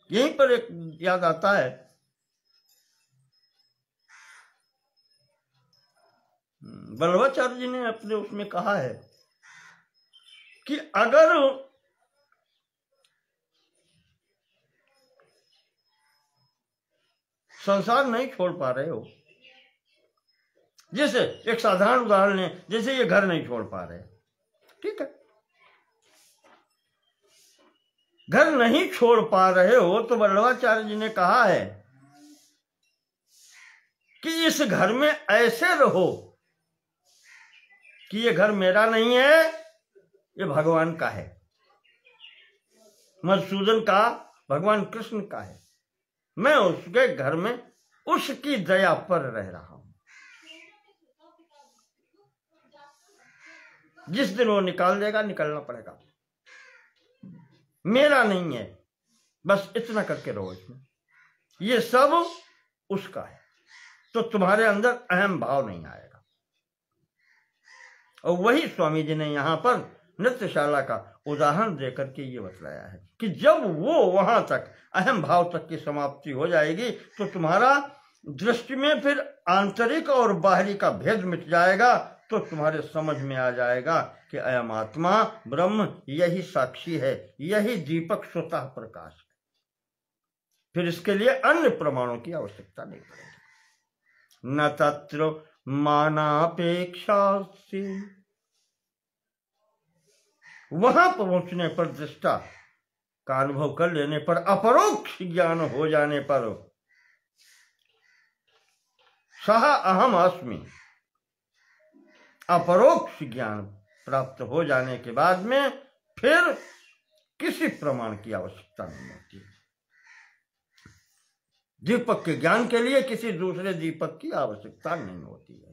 यहीं पर एक याद आता है, वल्लभाचार्य जी ने अपने उसमें कहा है कि अगर संसार नहीं छोड़ पा रहे हो, जैसे एक साधारण उदाहरण है, जैसे ये घर नहीं छोड़ पा रहे, ठीक है, घर नहीं छोड़ पा रहे हो तो वल्लभाचार्य जी ने कहा है कि इस घर में ऐसे रहो कि ये घर मेरा नहीं है, ये भगवान का है, मधुसूदन का, भगवान कृष्ण का है, मैं उसके घर में उसकी दया पर रह रहा हूं। जिस दिन वो निकाल देगा, निकलना पड़ेगा, मेरा नहीं है, बस इतना करके रहो इसमें, ये सब उसका है, तो तुम्हारे अंदर अहम भाव नहीं आएगा। और वही स्वामी जी ने यहां पर नृत्यशाला का उदाहरण देकर के ये बतलाया है कि जब वो वहां तक अहम भाव तक की समाप्ति हो जाएगी तो तुम्हारा दृष्टि में फिर आंतरिक और बाहरी का भेद मिट जाएगा, तो तुम्हारे समझ में आ जाएगा कि अयम आत्मा ब्रह्म यही साक्षी है, यही दीपक स्वतः प्रकाश है। फिर इसके लिए अन्य प्रमाणों की आवश्यकता नहीं पड़ेगी। न तत्र मानापेक्षा से, वहां पहुंचने पर, दृष्टा का अनुभव कर लेने पर, अपरोक्ष ज्ञान हो जाने पर, सह अहम अस्मि, अपरोक्ष ज्ञान प्राप्त हो जाने के बाद में फिर किसी प्रमाण की आवश्यकता नहीं होती। दीपक के ज्ञान के लिए किसी दूसरे दीपक की आवश्यकता नहीं होती है।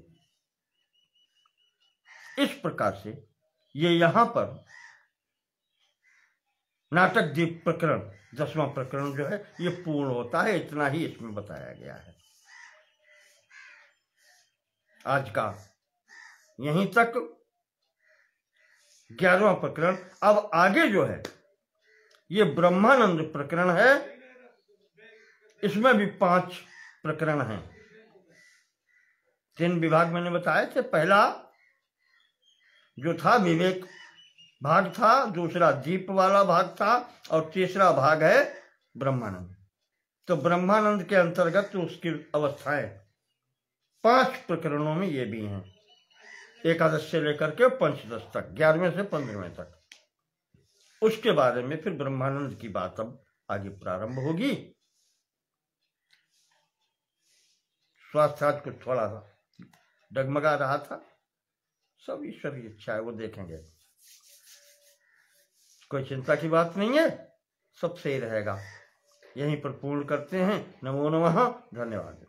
इस प्रकार से ये यहां पर नाटक दीप प्रकरण 10वां प्रकरण जो है ये पूर्ण होता है। इतना ही इसमें बताया गया है। आज का यहीं तक 11वां प्रकरण। अब आगे जो है ये ब्रह्मानंद प्रकरण है। इसमें भी 5 प्रकरण हैं। 3 विभाग मैंने बताए थे। पहला जो था विवेक भाग था, दूसरा दीप वाला भाग था और तीसरा भाग है ब्रह्मानंद। तो ब्रह्मानंद के अंतर्गत उसकी अवस्थाएं 5 प्रकरणों में ये भी हैं। एकादश से लेकर के पंचदश तक, 11वें से 15वें तक। उसके बारे में फिर ब्रह्मानंद की बात अब आगे प्रारंभ होगी। स्वास्थ्य आज कुछ थोड़ा सा डगमगा रहा था, सब ईश्वर की इच्छा है, वो देखेंगे। कोई चिंता की बात नहीं है, सब सही रहेगा। यहीं पर पूर्ण करते हैं। नमो नमः। धन्यवाद।